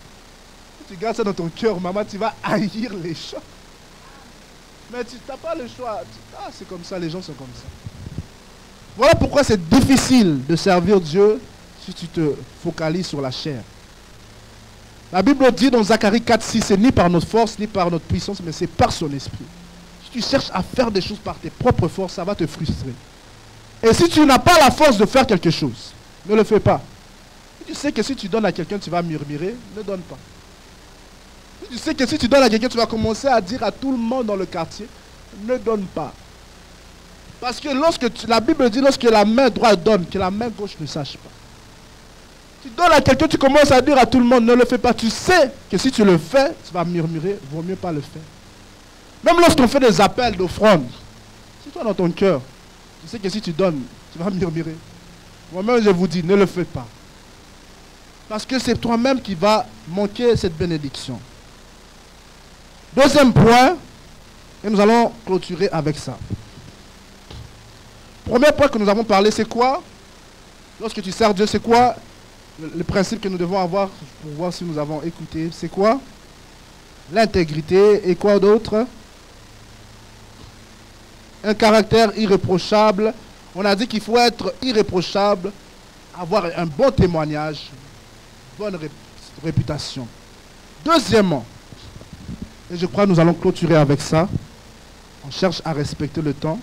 Si tu gardes ça dans ton cœur, maman, tu vas haïr les gens. Mais tu n'as pas le choix. Ah, c'est comme ça, les gens sont comme ça. Voilà pourquoi c'est difficile de servir Dieu si tu te focalises sur la chair. La Bible dit dans Zacharie 4:6, c'est ni par notre force, ni par notre puissance, mais c'est par son esprit. Si tu cherches à faire des choses par tes propres forces, ça va te frustrer. Et si tu n'as pas la force de faire quelque chose, ne le fais pas. Si tu sais que si tu donnes à quelqu'un, tu vas murmurer, ne donne pas. Si tu sais que si tu donnes à quelqu'un, tu vas commencer à dire à tout le monde dans le quartier, ne donne pas. Parce que la Bible dit, lorsque la main droite donne, que la main gauche ne sache pas. Tu donnes à quelqu'un, tu commences à dire à tout le monde, ne le fais pas. Tu sais que si tu le fais, tu vas murmurer, vaut mieux pas le faire. Même lorsqu'on fait des appels d'offrande, si toi dans ton cœur, tu sais que si tu donnes, tu vas murmurer. Moi-même, je vous dis, ne le fais pas. Parce que c'est toi-même qui vas manquer cette bénédiction. Deuxième point, et nous allons clôturer avec ça. Premier point que nous avons parlé, c'est quoi? Lorsque tu sers Dieu, c'est quoi le principe que nous devons avoir pour voir si nous avons écouté? C'est quoi? L'intégrité et quoi d'autre? Un caractère irréprochable. On a dit qu'il faut être irréprochable, avoir un bon témoignage, bonne réputation. Deuxièmement, et je crois que nous allons clôturer avec ça, on cherche à respecter le temps,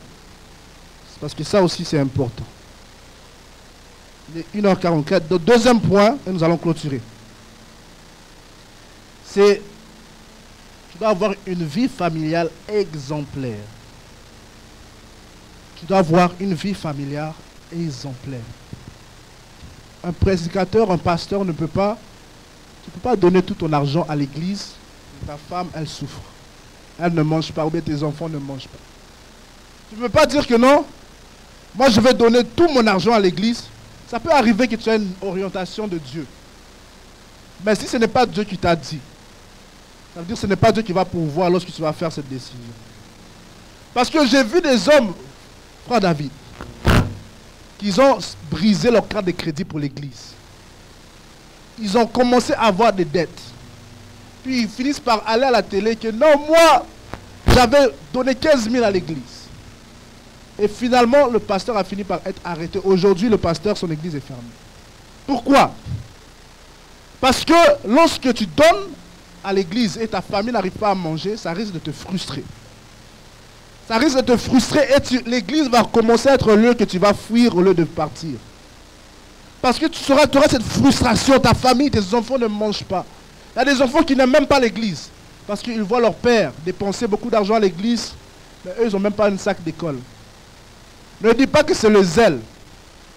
parce que ça aussi c'est important. Il est 1h44. Donc, deuxième point, et nous allons clôturer. C'est, tu dois avoir une vie familiale exemplaire. Tu dois avoir une vie familiale exemplaire. Un prédicateur, un pasteur ne peut pas, tu ne peux pas donner tout ton argent à l'église. Ta femme, elle souffre. Elle ne mange pas, ou bien tes enfants ne mangent pas. Tu ne peux pas dire que non, moi je vais donner tout mon argent à l'église. Ça peut arriver que tu aies une orientation de Dieu. Mais si ce n'est pas Dieu qui t'a dit, ça veut dire que ce n'est pas Dieu qui va pourvoir lorsque tu vas faire cette décision. Parce que j'ai vu des hommes, frère David, qui ont brisé leur carte de crédit pour l'église. Ils ont commencé à avoir des dettes. Puis ils finissent par aller à la télé que non, moi, j'avais donné 15 000 à l'église. Et finalement, le pasteur a fini par être arrêté. Aujourd'hui, le pasteur, son église est fermée. Pourquoi? Parce que lorsque tu donnes à l'église et ta famille n'arrive pas à manger, ça risque de te frustrer. Ça risque de te frustrer et l'église va commencer à être un lieu que tu vas fuir au lieu de partir. Parce que tu auras cette frustration, ta famille, tes enfants ne mangent pas. Il y a des enfants qui n'aiment même pas l'église. Parce qu'ils voient leur père dépenser beaucoup d'argent à l'église, mais eux, ils n'ont même pas un sac d'école. Ne dis pas que c'est le zèle.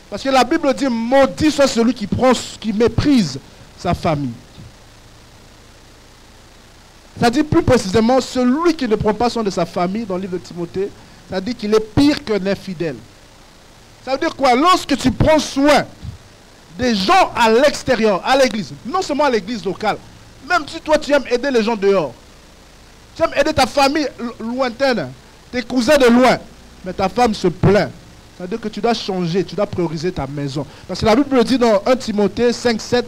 Parce que la Bible dit, maudit soit celui qui méprise sa famille. Ça dit plus précisément, celui qui ne prend pas soin de sa famille, dans le livre de Timothée, ça dit qu'il est pire qu'un infidèle. Ça veut dire quoi? Lorsque tu prends soin des gens à l'extérieur, à l'église, non seulement à l'église locale, même si toi tu aimes aider les gens dehors, tu aimes aider ta famille lointaine, tes cousins de loin, mais ta femme se plaint. Ça veut dire que tu dois changer, tu dois prioriser ta maison. Parce que la Bible dit dans 1 Timothée 5:7,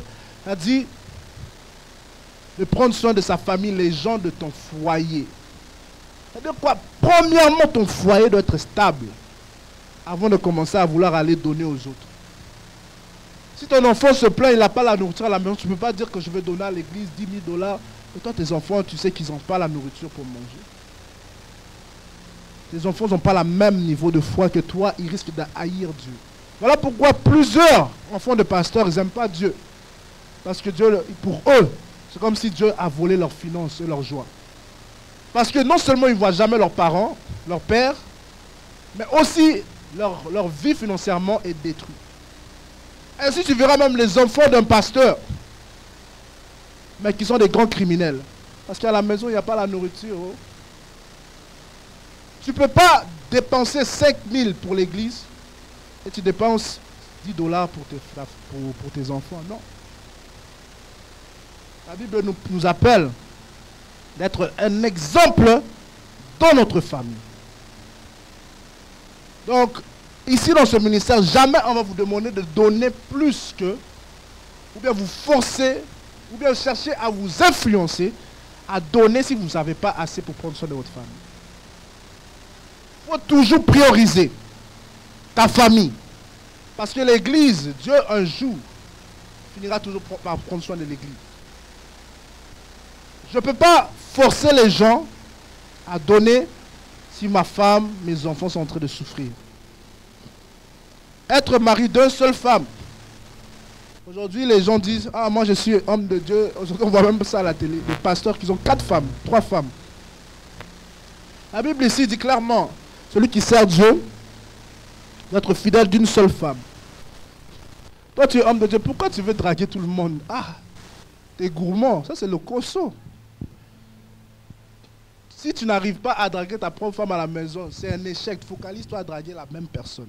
elle dit de prendre soin de sa famille, les gens de ton foyer. Ça veut dire quoi? Premièrement, ton foyer doit être stable avant de commencer à vouloir aller donner aux autres. Si ton enfant se plaint, il n'a pas la nourriture à la maison, tu ne peux pas dire que je vais donner à l'église $10 000. Et toi, tes enfants, tu sais qu'ils n'ont pas la nourriture pour manger. Tes enfants n'ont pas le même niveau de foi que toi, ils risquent de haïr Dieu. Voilà pourquoi plusieurs enfants de pasteurs, ils n'aiment pas Dieu. Parce que Dieu, pour eux, c'est comme si Dieu a volé leurs finances et leur joie. Parce que non seulement ils ne voient jamais leurs parents, leur père, mais aussi leur vie financièrement est détruite. Ainsi, tu verras même les enfants d'un pasteur, mais qui sont des grands criminels. Parce qu'à la maison, il n'y a pas la nourriture. Oh. Tu ne peux pas dépenser 5 000 pour l'église et tu dépenses $10 pour tes enfants. Non. La Bible nous appelle d'être un exemple dans notre famille. Donc, ici dans ce ministère, jamais on va vous demander de donner plus que, ou bien vous forcer, ou bien chercher à vous influencer à donner si vous n'avez pas assez pour prendre soin de votre famille. Il faut toujours prioriser ta famille. Parce que l'église, Dieu un jour finira toujours par prendre soin de l'église. Je ne peux pas forcer les gens à donner si ma femme, mes enfants sont en train de souffrir. Être mari d'une seule femme. Aujourd'hui, les gens disent, ah, moi je suis homme de Dieu. Aujourd'hui, on voit même ça à la télé. Des pasteurs qui ont 4 femmes, 3 femmes. La Bible ici dit clairement, celui qui sert Dieu doit être fidèle d'une seule femme. Toi, tu es homme de Dieu. Pourquoi tu veux draguer tout le monde? Ah, tu es gourmand. Ça, c'est le cosso. Si tu n'arrives pas à draguer ta propre femme à la maison, c'est un échec. Focalise-toi à draguer la même personne.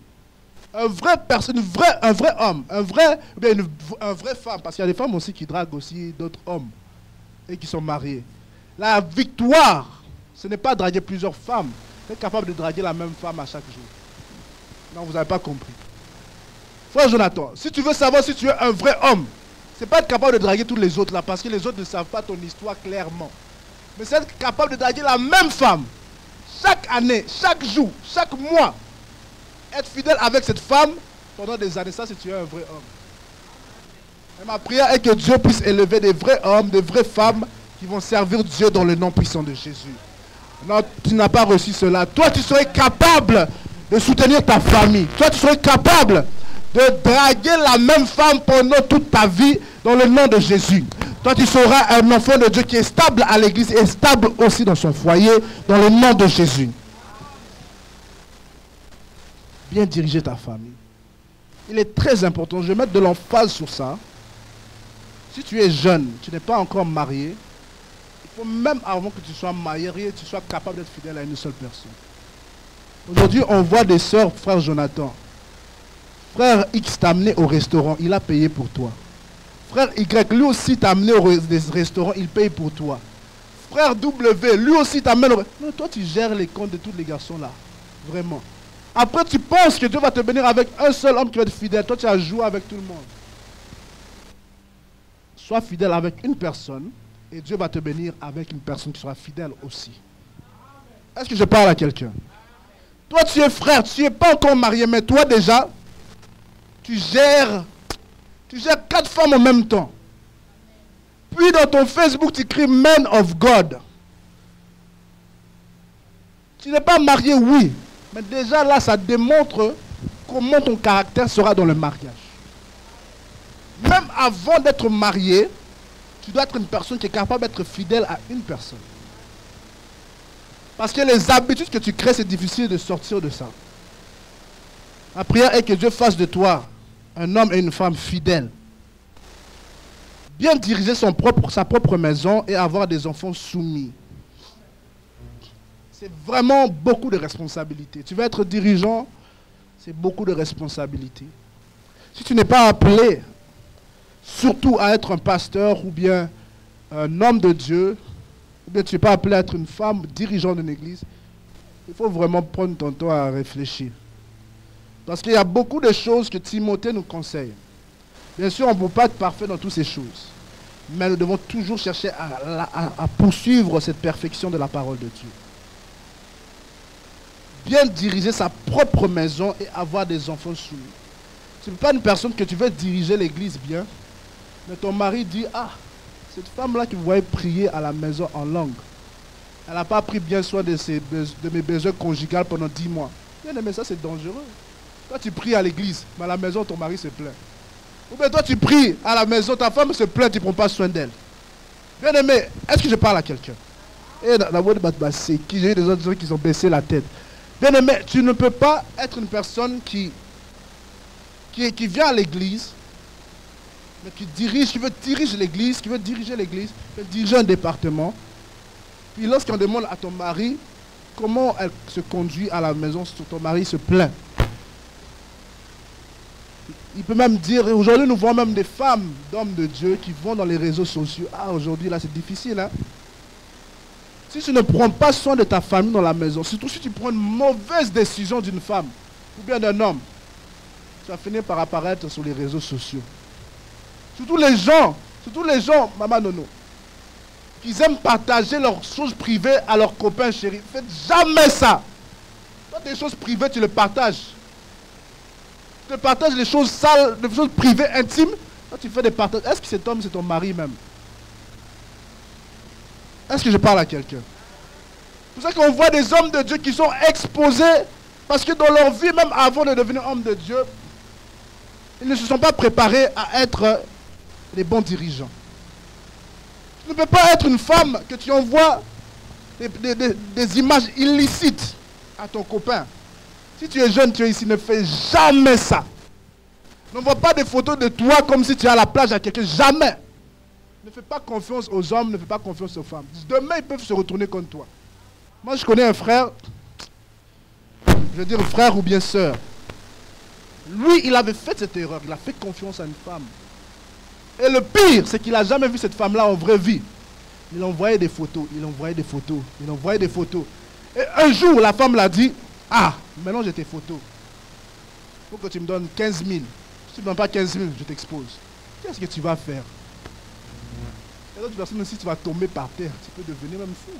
Un vrai personne, un vrai homme, une vraie femme, parce qu'il y a des femmes aussi qui draguent aussi d'autres hommes et qui sont mariés. La victoire, ce n'est pas draguer plusieurs femmes. Tu es capable de draguer la même femme à chaque jour. Non, vous n'avez pas compris. Frère Jonathan, si tu veux savoir si tu es un vrai homme, c'est pas être capable de draguer tous les autres là, parce que les autres ne savent pas ton histoire clairement. Mais c'est être capable de draguer la même femme chaque année, chaque jour, chaque mois. Être fidèle avec cette femme pendant des années, ça c'est tu es un vrai homme. Et ma prière est que Dieu puisse élever des vrais hommes, des vraies femmes qui vont servir Dieu dans le nom puissant de Jésus. Non, tu n'as pas reçu cela. Toi, tu serais capable de soutenir ta famille. Toi, tu serais capable de draguer la même femme pendant toute ta vie dans le nom de Jésus. Toi, tu seras un enfant de Dieu qui est stable à l'église et stable aussi dans son foyer dans le nom de Jésus. Bien diriger ta famille. Il est très important, je vais mettre de l'emphase sur ça. Si tu es jeune, tu n'es pas encore marié, il faut même avant que tu sois marié, tu sois capable d'être fidèle à une seule personne. Aujourd'hui, on voit des sœurs, frère Jonathan. Frère X t'a amené au restaurant, il a payé pour toi. Frère Y, lui aussi t'a amené au restaurant, il paye pour toi. Frère W, lui aussi t'amène au... Non, toi tu gères les comptes de tous les garçons là. Vraiment. Après, tu penses que Dieu va te bénir avec un seul homme qui va être fidèle. Toi, tu as joué avec tout le monde. Sois fidèle avec une personne et Dieu va te bénir avec une personne qui sera fidèle aussi. Est-ce que je parle à quelqu'un? Toi, tu es frère, tu n'es pas encore marié, mais toi déjà, tu gères 4 femmes en même temps. Puis dans ton Facebook, tu écris Man of God. Tu n'es pas marié, oui. Mais déjà là, ça démontre comment ton caractère sera dans le mariage. Même avant d'être marié, tu dois être une personne qui est capable d'être fidèle à une personne. Parce que les habitudes que tu crées, c'est difficile de sortir de ça. Ma prière est que Dieu fasse de toi un homme et une femme fidèles. Bien diriger sa propre maison et avoir des enfants soumis. C'est vraiment beaucoup de responsabilités. Tu veux être dirigeant, c'est beaucoup de responsabilités. Si tu n'es pas appelé, surtout à être un pasteur ou bien un homme de Dieu, ou bien tu n'es pas appelé à être une femme dirigeante d'une église, il faut vraiment prendre ton temps à réfléchir. Parce qu'il y a beaucoup de choses que Timothée nous conseille. Bien sûr, on ne peut pas être parfait dans toutes ces choses. Mais nous devons toujours chercher à poursuivre cette perfection de la parole de Dieu. Bien diriger sa propre maison et avoir des enfants soumis. Ce n'est pas une personne que tu veux diriger l'église bien, mais ton mari dit, ah, cette femme-là que vous voyez prier à la maison en langue, elle n'a pas pris bien soin de mes besoins conjugaux pendant 10 mois. Bien aimé, ça c'est dangereux. Toi tu pries à l'église, mais à la maison ton mari se plaint. Ou bien toi tu pries à la maison, ta femme se plaint, tu ne prends pas soin d'elle. Bien aimé, est-ce que je parle à quelqu'un? Et dans la voix de Batbassé, j'ai eu des autres gens qui ont baissé la tête. Bien aimé, tu ne peux pas être une personne qui vient à l'église, mais qui veut diriger l'église, qui veut diriger un département. Puis lorsqu'on demande à ton mari comment elle se conduit à la maison, ton mari se plaint. Il peut même dire, aujourd'hui nous voyons même des femmes d'hommes de Dieu qui vont dans les réseaux sociaux. Ah, aujourd'hui là c'est difficile, hein. Si tu ne prends pas soin de ta famille dans la maison, surtout si tu prends une mauvaise décision d'une femme ou bien d'un homme, tu vas finir par apparaître sur les réseaux sociaux. Surtout les gens, Maman Nono, qui aiment partager leurs choses privées à leurs copains chéris. Faites jamais ça. Toi, des choses privées, tu les partages. Tu partages les choses sales, les choses privées, intimes. Toi, tu fais des partages. Est-ce que cet homme, c'est ton mari même? Est-ce que je parle à quelqu'un? C'est pour ça qu'on voit des hommes de Dieu qui sont exposés parce que dans leur vie, même avant de devenir homme de Dieu, ils ne se sont pas préparés à être des bons dirigeants. Tu ne peux pas être une femme que tu envoies des images illicites à ton copain. Si tu es jeune, tu es ici, ne fais jamais ça. N'envoie pas des photos de toi comme si tu es à la plage à quelqu'un. Jamais. Ne fais pas confiance aux hommes, ne fais pas confiance aux femmes. Demain, ils peuvent se retourner contre toi. Moi, je connais un frère, je veux dire frère ou bien sœur. Lui, il avait fait cette erreur. Il a fait confiance à une femme. Et le pire, c'est qu'il n'a jamais vu cette femme-là en vraie vie. Il envoyait des photos, il envoyait des photos, il envoyait des photos. Et un jour, la femme l'a dit, ah, maintenant j'ai tes photos. Il faut que tu me donnes 15 000. Si tu ne me donnes pas 15 000, je t'expose. Qu'est-ce que tu vas faire? Et l'autre personne aussi, tu vas tomber par terre. Tu peux devenir même fou.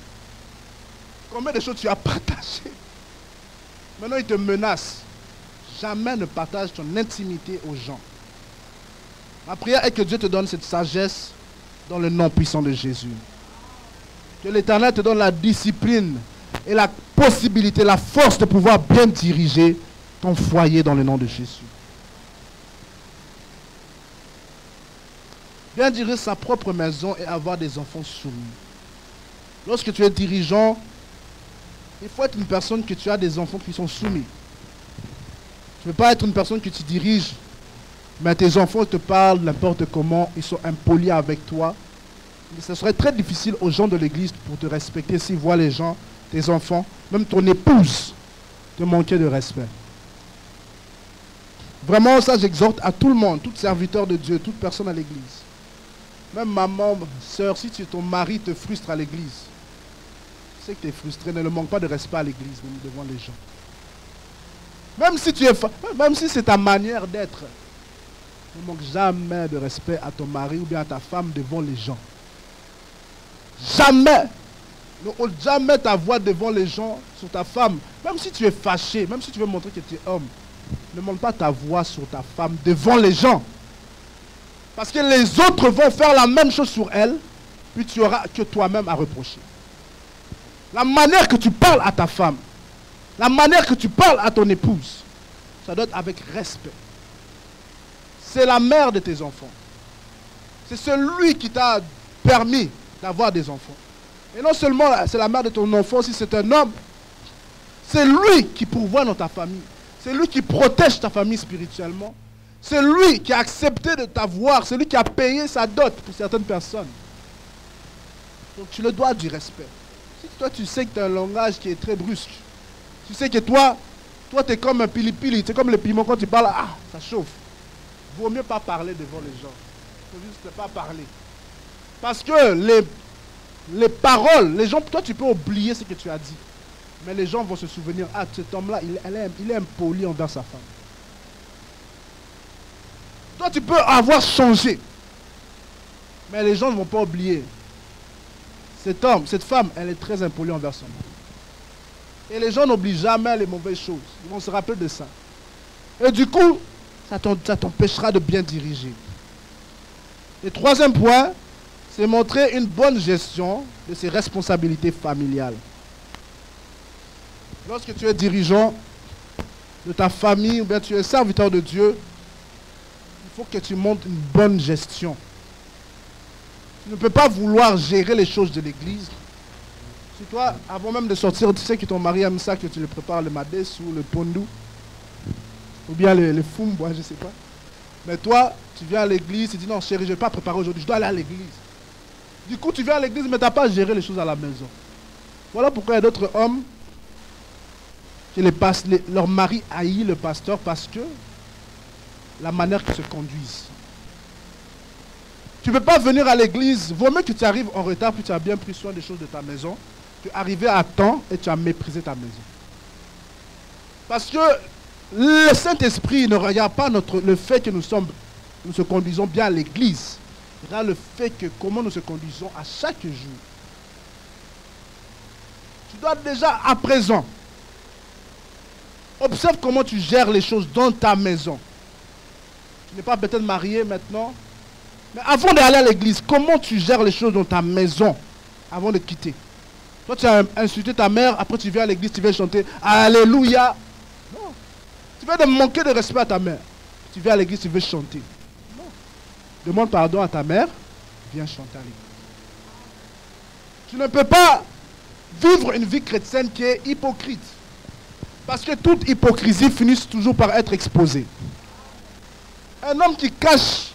Combien de choses tu as partagées? Maintenant, il te menace. Jamais ne partage ton intimité aux gens. Ma prière est que Dieu te donne cette sagesse dans le nom puissant de Jésus. Que l'Éternel te donne la discipline et la possibilité, la force de pouvoir bien diriger ton foyer dans le nom de Jésus. Bien diriger sa propre maison et avoir des enfants soumis. Lorsque tu es dirigeant, il faut être une personne que tu as des enfants qui sont soumis. Tu ne peux pas être une personne que tu diriges, mais tes enfants te parlent n'importe comment, ils sont impolis avec toi. Ce serait très difficile aux gens de l'église pour te respecter s'ils voient les gens, tes enfants, même ton épouse, te manquer de respect. Vraiment, ça j'exhorte à tout le monde, tout serviteur de Dieu, toute personne à l'église. Même maman, soeur, si ton mari te frustre à l'église, tu sais que tu es frustré, ne le manque pas de respect à l'église, même devant les gens. Même si c'est ta manière d'être, ne manque jamais de respect à ton mari ou bien à ta femme devant les gens. Jamais. Ne haute jamais ta voix devant les gens sur ta femme. Même si tu es fâché, même si tu veux montrer que tu es homme, ne monte pas ta voix sur ta femme devant les gens. Parce que les autres vont faire la même chose sur elle, puis tu auras que toi-même à reprocher. La manière que tu parles à ta femme, la manière que tu parles à ton épouse, ça doit être avec respect. C'est la mère de tes enfants. C'est celui qui t'a permis d'avoir des enfants. Et non seulement c'est la mère de ton enfant, si c'est un homme, c'est lui qui pourvoit dans ta famille. C'est lui qui protège ta famille spirituellement. C'est lui qui a accepté de t'avoir. C'est lui qui a payé sa dot pour certaines personnes. Donc tu le dois du respect. Si toi tu sais que tu as un langage qui est très brusque, tu sais que toi tu es comme un pili-pili, tu es comme le piment quand tu parles, ah, ça chauffe. Vaut mieux pas parler devant les gens. Il faut juste ne pas parler. Parce que les paroles, les gens, toi tu peux oublier ce que tu as dit. Mais les gens vont se souvenir, ah, cet homme-là, il est impoli envers sa femme. Toi tu peux avoir changé. Mais les gens ne vont pas oublier. Cet homme, cette femme, elle est très impolie envers son mari. Et les gens n'oublient jamais les mauvaises choses. Ils vont se rappeler de ça. Et du coup, ça t'empêchera de bien diriger. Le troisième point, c'est montrer une bonne gestion de ses responsabilités familiales. Lorsque tu es dirigeant de ta famille ou bien tu es serviteur de Dieu, il faut que tu montres une bonne gestion. Tu ne peux pas vouloir gérer les choses de l'église. Si toi, avant même de sortir, tu sais que ton mari aime ça, que tu le prépares le madès ou le pondou, ou bien le fumbois, je ne sais pas. Mais toi, tu viens à l'église, tu dis non chérie, je ne vais pas préparer aujourd'hui, je dois aller à l'église. Du coup, tu viens à l'église, mais tu n'as pas géré les choses à la maison. Voilà pourquoi il y a d'autres hommes qui leur mari haït le pasteur parce que la manière qu'ils se conduisent. Tu ne peux pas venir à l'église, vaut mieux que tu arrives en retard, puis tu as bien pris soin des choses de ta maison, tu es arrivé à temps et tu as méprisé ta maison. Parce que Le Saint-Esprit ne regarde pas le fait que nous se conduisons bien à l'église. Il regarde le fait que comment nous se conduisons à chaque jour. Tu dois déjà à présent, observe comment tu gères les choses dans ta maison. Tu n'es pas peut-être marié maintenant, mais avant d'aller à l'église, comment tu gères les choses dans ta maison avant de quitter? Toi, tu as insulté ta mère, après tu viens à l'église, tu viens chanter Alléluia. Non. Tu viens de manquer de respect à ta mère. Tu viens à l'église, tu veux chanter. Non. Demande pardon à ta mère, viens chanter à l'église. Tu ne peux pas vivre une vie chrétienne qui est hypocrite. Parce que toute hypocrisie finit toujours par être exposée. Un homme qui cache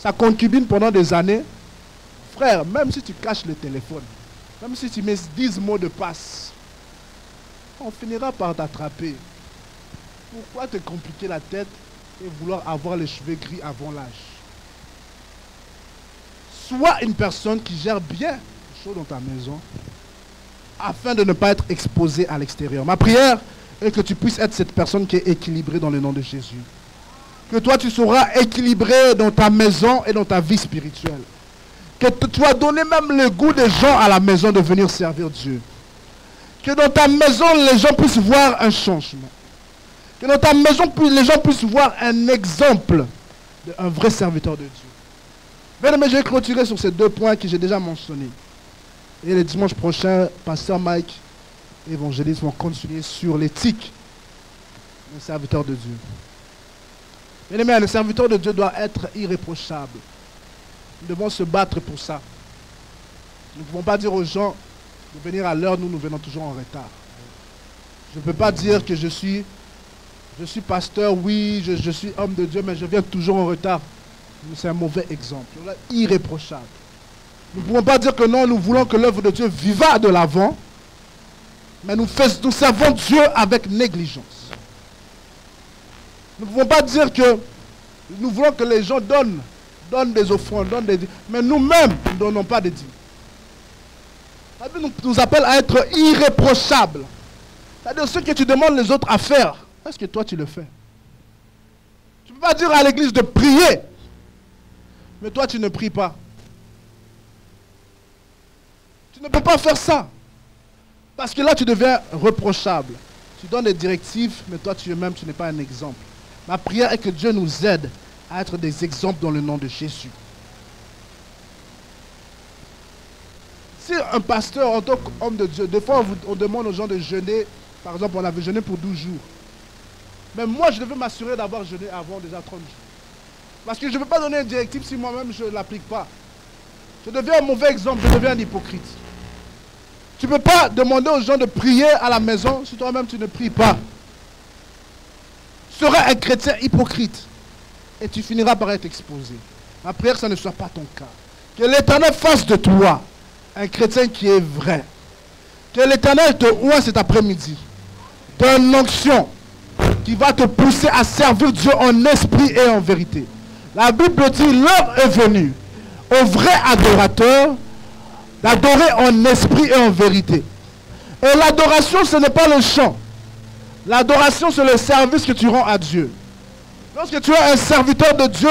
sa concubine pendant des années, frère, même si tu caches le téléphone, même si tu mets 10 mots de passe, on finira par t'attraper. Pourquoi te compliquer la tête et vouloir avoir les cheveux gris avant l'âge? Sois une personne qui gère bien les choses dans ta maison afin de ne pas être exposé à l'extérieur. Ma prière est que tu puisses être cette personne qui est équilibrée dans le nom de Jésus. Que toi tu seras équilibré dans ta maison et dans ta vie spirituelle. Que tu as donné même le goût des gens à la maison de venir servir Dieu. Que dans ta maison, les gens puissent voir un changement. Que dans ta maison, les gens puissent voir un exemple d'un vrai serviteur de Dieu. Bien aimé, je vais clôturer sur ces 2 points que j'ai déjà mentionnés. Et le dimanche prochain, Pasteur Mike et Évangéliste vont continuer sur l'éthique d'un serviteur de Dieu. Bien aimé, le serviteur de Dieu doit être irréprochable. Nous devons se battre pour ça. Nous ne pouvons pas dire aux gens de venir à l'heure, nous venons toujours en retard. Je ne peux pas dire que je suis pasteur, oui, je suis homme de Dieu, mais je viens toujours en retard. C'est un mauvais exemple. Irréprochable. Nous ne pouvons pas dire que non, nous voulons que l'œuvre de Dieu viva de l'avant, mais nous servons Dieu avec négligence. Nous ne pouvons pas dire que nous voulons que les gens donnent des offrandes, mais nous-mêmes, nous ne donnons pas de dîmes. La Bible nous appelle à être irréprochables. C'est-à-dire ce que tu demandes les autres à faire, est-ce que toi tu le fais? Tu ne peux pas dire à l'église de prier, mais toi tu ne pries pas. Tu ne peux pas faire ça. Parce que là tu deviens reprochable. Tu donnes des directives, mais toi tu n'es pas un exemple. Ma prière est que Dieu nous aide à être des exemples dans le nom de Jésus. Si un pasteur, en tant qu'homme de Dieu, des fois on demande aux gens de jeûner, par exemple on avait jeûné pour 12 jours. Mais moi je devais m'assurer d'avoir jeûné avant déjà 30 jours. Parce que je ne peux pas donner une directive si moi-même je ne l'applique pas. Je deviens un mauvais exemple, je deviens un hypocrite. Tu ne peux pas demander aux gens de prier à la maison si toi-même tu ne pries pas. Tu seras un chrétien hypocrite. Et tu finiras par être exposé. Ma prière que ça ne soit pas ton cas. Que l'Éternel fasse de toi un chrétien qui est vrai. Que l'Éternel te oint cet après-midi d'une onction qui va te pousser à servir Dieu en esprit et en vérité. La Bible dit, l'heure est venue aux vrais adorateurs d'adorer en esprit et en vérité. Et l'adoration, ce n'est pas le chant. L'adoration, c'est le service que tu rends à Dieu. Lorsque tu es un serviteur de Dieu,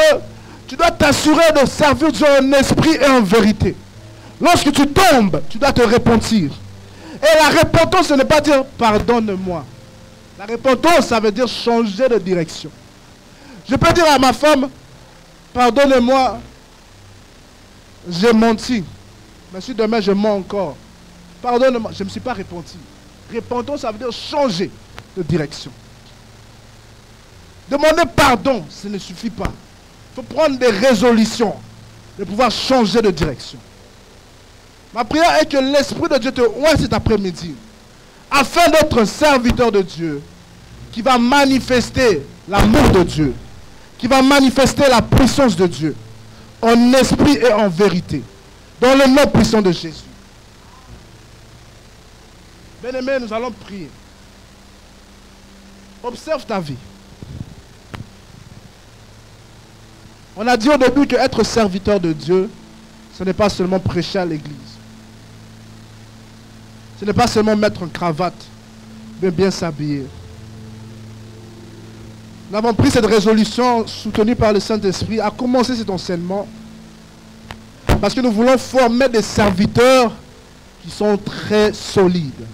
tu dois t'assurer de servir Dieu en esprit et en vérité. Lorsque tu tombes, tu dois te repentir. Et la repentance, ce n'est pas dire pardonne-moi. La repentance, ça veut dire changer de direction. Je peux dire à ma femme, pardonne-moi, j'ai menti. Mais si demain je mens encore, pardonne-moi, je ne me suis pas repenti. Repentance, ça veut dire changer de direction. Demander pardon, ce ne suffit pas. Il faut prendre des résolutions de pouvoir changer de direction. Ma prière est que l'Esprit de Dieu te oint cet après-midi afin d'être un serviteur de Dieu qui va manifester l'amour de Dieu, qui va manifester la puissance de Dieu en esprit et en vérité dans le nom puissant de Jésus. Bien-aimés, nous allons prier. Observe ta vie. On a dit au début que être serviteur de Dieu, ce n'est pas seulement prêcher à l'église. Ce n'est pas seulement mettre une cravate, mais bien s'habiller. Nous avons pris cette résolution soutenue par le Saint-Esprit à commencer cet enseignement parce que nous voulons former des serviteurs qui sont très solides.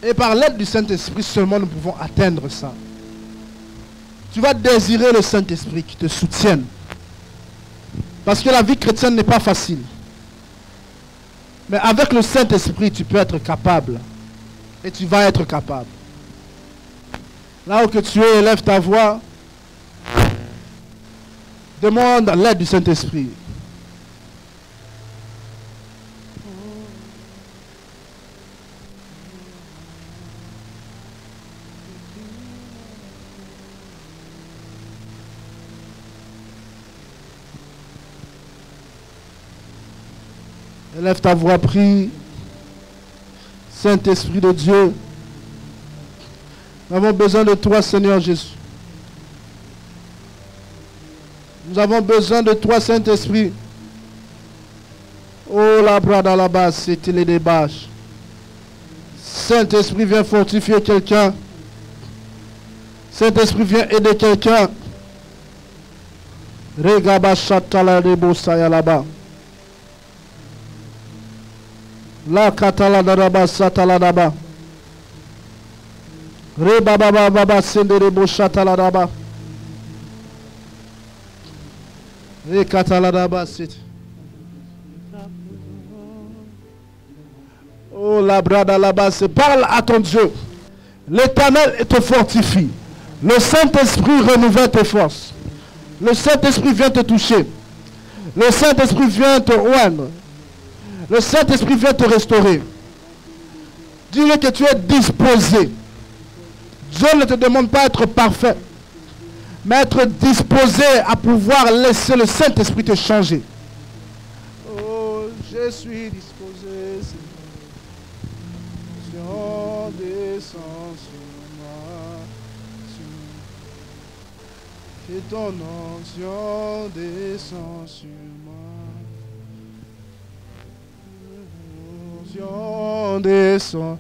Et par l'aide du Saint-Esprit seulement nous pouvons atteindre ça. Tu vas désirer le Saint-Esprit qui te soutienne. Parce que la vie chrétienne n'est pas facile. Mais avec le Saint-Esprit, tu peux être capable. Et tu vas être capable. Là où que tu es, élève ta voix. Demande l'aide du Saint-Esprit. Élève ta voix, prie. Saint-Esprit de Dieu, nous avons besoin de toi, Seigneur Jésus. Nous avons besoin de toi, Saint-Esprit. Oh, la brada là-bas, c'était les débâches. Saint-Esprit, viens fortifier quelqu'un. Saint-Esprit, viens aider quelqu'un. Regaba chatala rebosaya là-bas. La katala daraba satala daba. Re baba baba sendere bo chatala daba. Re katala daba sit. Oh la brada là-bas, parle à ton Dieu. L'Éternel te fortifie. Le Saint-Esprit renouvelle tes forces. Le Saint-Esprit vient te toucher. Le Saint-Esprit vient te oindre. Le Saint-Esprit vient te restaurer. Dis-le que tu es disposé. Dieu ne te demande pas d'être parfait, mais être disposé à pouvoir laisser le Saint-Esprit te changer. Oh, je suis disposé, Seigneur. Descends sur moi. Que ton onction descend sur moi. Descend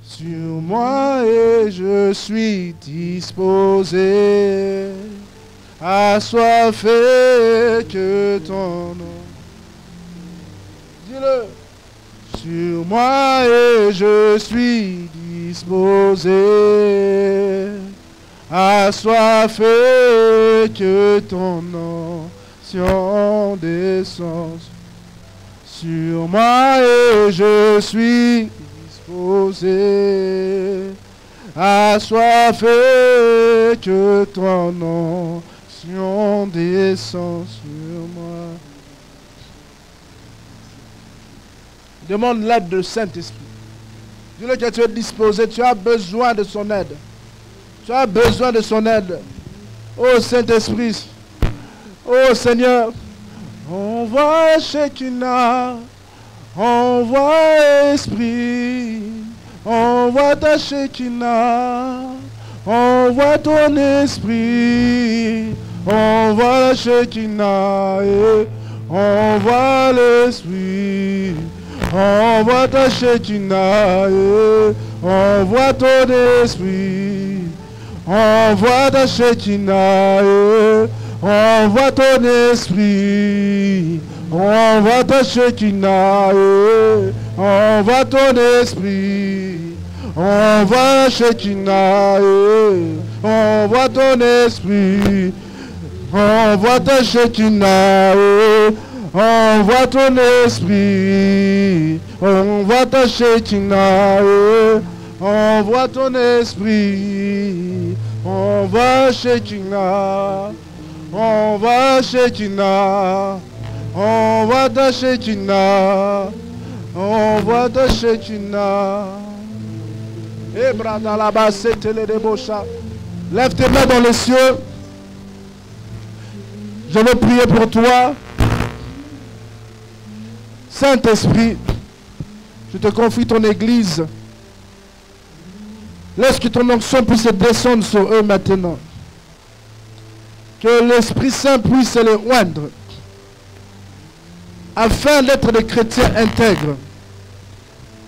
sur moi et je suis disposé, assoiffé que ton nom. Dis-le. Sur moi et je suis disposé, assoiffé que ton onction descend. Sur moi et je suis disposé, assoiffé que ton onction descend sur moi. Demande l'aide du Saint-Esprit. Dis-le que tu es disposé, tu as besoin de son aide. Tu as besoin de son aide. Oh Saint-Esprit, oh Seigneur, envoie Shekinah, envoie Esprit, envoie ta Shekinah, envoie ton Esprit, envoie la Shekinah, et envoie l'Esprit, envoie ta Shekinah, et envoie ton Esprit, envoie ta Shekinah, et envoie ton Esprit, envoie ta Shekinah, envoie ton Esprit, envoie la Shekinah, envoie ton Esprit, envoie ta Shekinah, envoie ton Esprit, envoie ta Shekinah, envoie ton Esprit, envoie Shekinah. Envoie Shekinah, envoie ta Shekinah, envoie ta Shekinah. Et brada là-bas, c'était les débauchats. Lève tes mains dans les cieux. Je veux prier pour toi. Saint-Esprit, je te confie ton Église. Laisse que ton onction puisse descendre sur eux maintenant. Que l'Esprit Saint puisse les oindre, afin d'être des chrétiens intègres.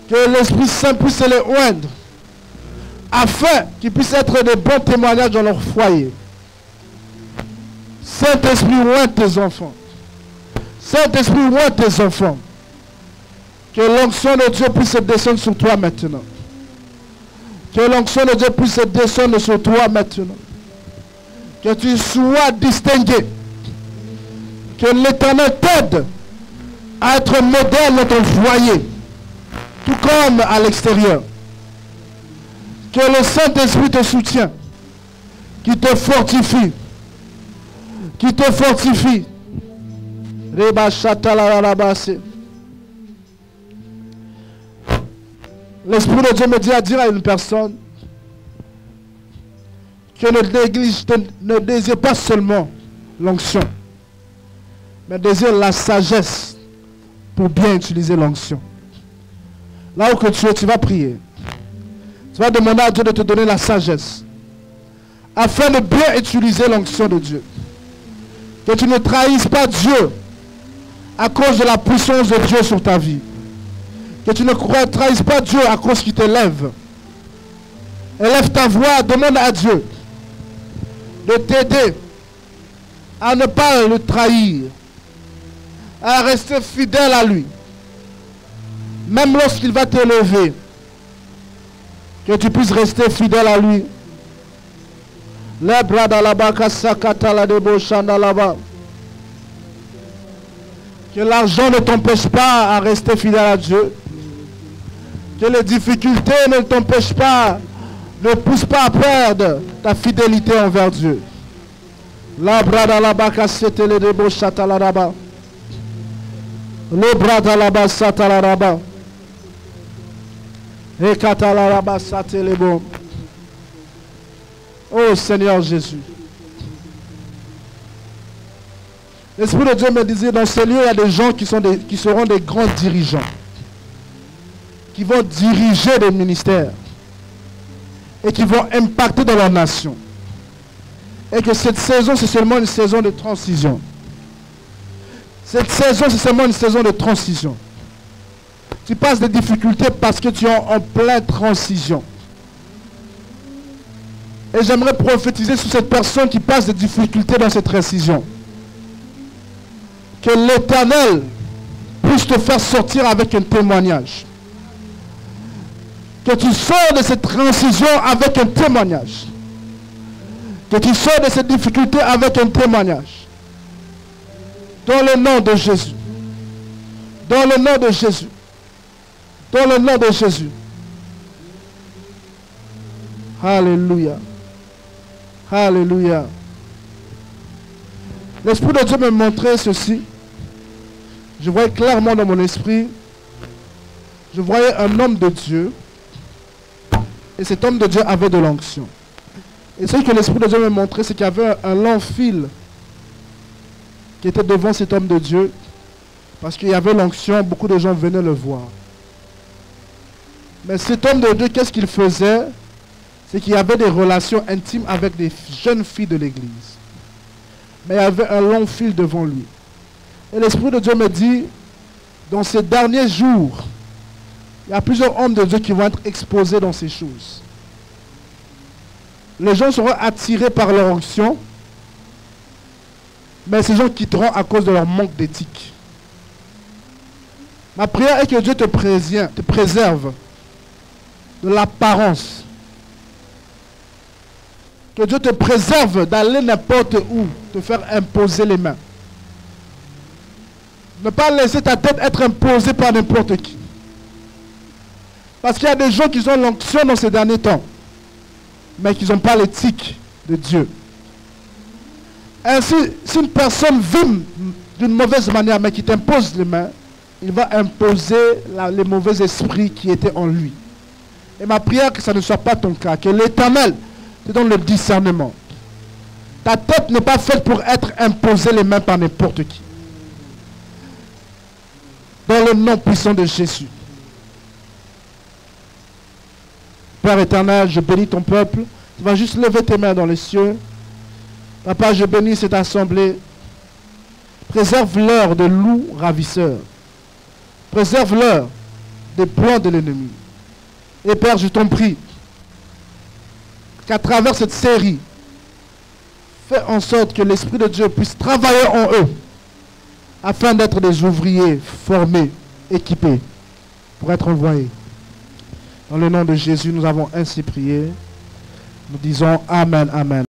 Que l'Esprit Saint puisse les oindre, afin qu'ils puissent être de bons témoignages dans leur foyer. Saint-Esprit, oint tes enfants. Saint-Esprit, oint tes enfants. Que l'onction de Dieu puisse descendre sur toi maintenant. Que l'onction de Dieu puisse descendre sur toi maintenant. Que tu sois distingué. Que l'Éternel t'aide à être modèle dans ton foyer, tout comme à l'extérieur. Que le Saint-Esprit te soutienne, qui te fortifie. Qui te fortifie. L'Esprit de Dieu me dit à dire à une personne que ne désire pas seulement l'onction, mais désire la sagesse pour bien utiliser l'onction. Là où que tu es, tu vas prier. Tu vas demander à Dieu de te donner la sagesse afin de bien utiliser l'onction de Dieu. Que tu ne trahisses pas Dieu à cause de la puissance de Dieu sur ta vie. Que tu ne trahisses pas Dieu à cause qu'il t'élève. Élève ta voix, demande à Dieu de t'aider à ne pas le trahir, à rester fidèle à lui. Même lorsqu'il va t'élever, que tu puisses rester fidèle à lui. Que l'argent ne t'empêche pas à rester fidèle à Dieu. Que les difficultés ne t'empêchent pas, ne poussent pas à perdre ta fidélité envers Dieu. La brada la baka c'était le debo chatalaraba. Le brada la bas satalaraba. Et katalaraba satelebo. Oh Seigneur Jésus. L'Esprit de Dieu me disait, dans ce lieu, il y a des gens qui seront des grands dirigeants. Qui vont diriger des ministères. Et qui vont impacter dans leur nation. Et que cette saison, c'est seulement une saison de transition. Cette saison, c'est seulement une saison de transition. Tu passes des difficultés parce que tu es en pleine transition. Et j'aimerais prophétiser sur cette personne qui passe des difficultés dans cette transition. Que l'Éternel puisse te faire sortir avec un témoignage. Que tu sors de cette transition avec un témoignage. Que tu sors de cette difficulté avec un témoignage. Dans le nom de Jésus. Dans le nom de Jésus. Dans le nom de Jésus. Alléluia. Alléluia. L'Esprit de Dieu me montrait ceci. Je voyais clairement dans mon esprit. Je voyais un homme de Dieu. Et cet homme de Dieu avait de l'onction. Et ce que l'Esprit de Dieu me montrait, c'est qu'il y avait un long fil qui était devant cet homme de Dieu. Parce qu'il y avait l'onction, beaucoup de gens venaient le voir. Mais cet homme de Dieu, qu'est-ce qu'il faisait? C'est qu'il y avait des relations intimes avec des jeunes filles de l'église. Mais il y avait un long fil devant lui. Et l'Esprit de Dieu me dit, dans ces derniers jours, il y a plusieurs hommes de Dieu qui vont être exposés dans ces choses. Les gens seront attirés par leur onction, mais ces gens quitteront à cause de leur manque d'éthique. Ma prière est que Dieu te préserve de l'apparence. Que Dieu te préserve d'aller n'importe où, te faire imposer les mains. Ne pas laisser ta tête être imposée par n'importe qui. Parce qu'il y a des gens qui ont l'onction dans ces derniers temps, mais qui n'ont pas l'éthique de Dieu. Ainsi, si une personne vit d'une mauvaise manière, mais qui t'impose les mains, il va imposer les mauvais esprits qui étaient en lui. Et ma prière, que ça ne soit pas ton cas, que l'Éternel te donne le discernement. Ta tête n'est pas faite pour être imposée les mains par n'importe qui. Dans le nom puissant de Jésus. Père éternel, je bénis ton peuple. Tu vas juste lever tes mains dans les cieux. Papa, je bénis cette assemblée. Préserve-leur de loups ravisseurs. Préserve-leur des plans de l'ennemi. Et Père, je t'en prie, qu'à travers cette série, fais en sorte que l'Esprit de Dieu puisse travailler en eux afin d'être des ouvriers formés, équipés pour être envoyés. Dans le nom de Jésus, nous avons ainsi prié. Nous disons Amen, Amen.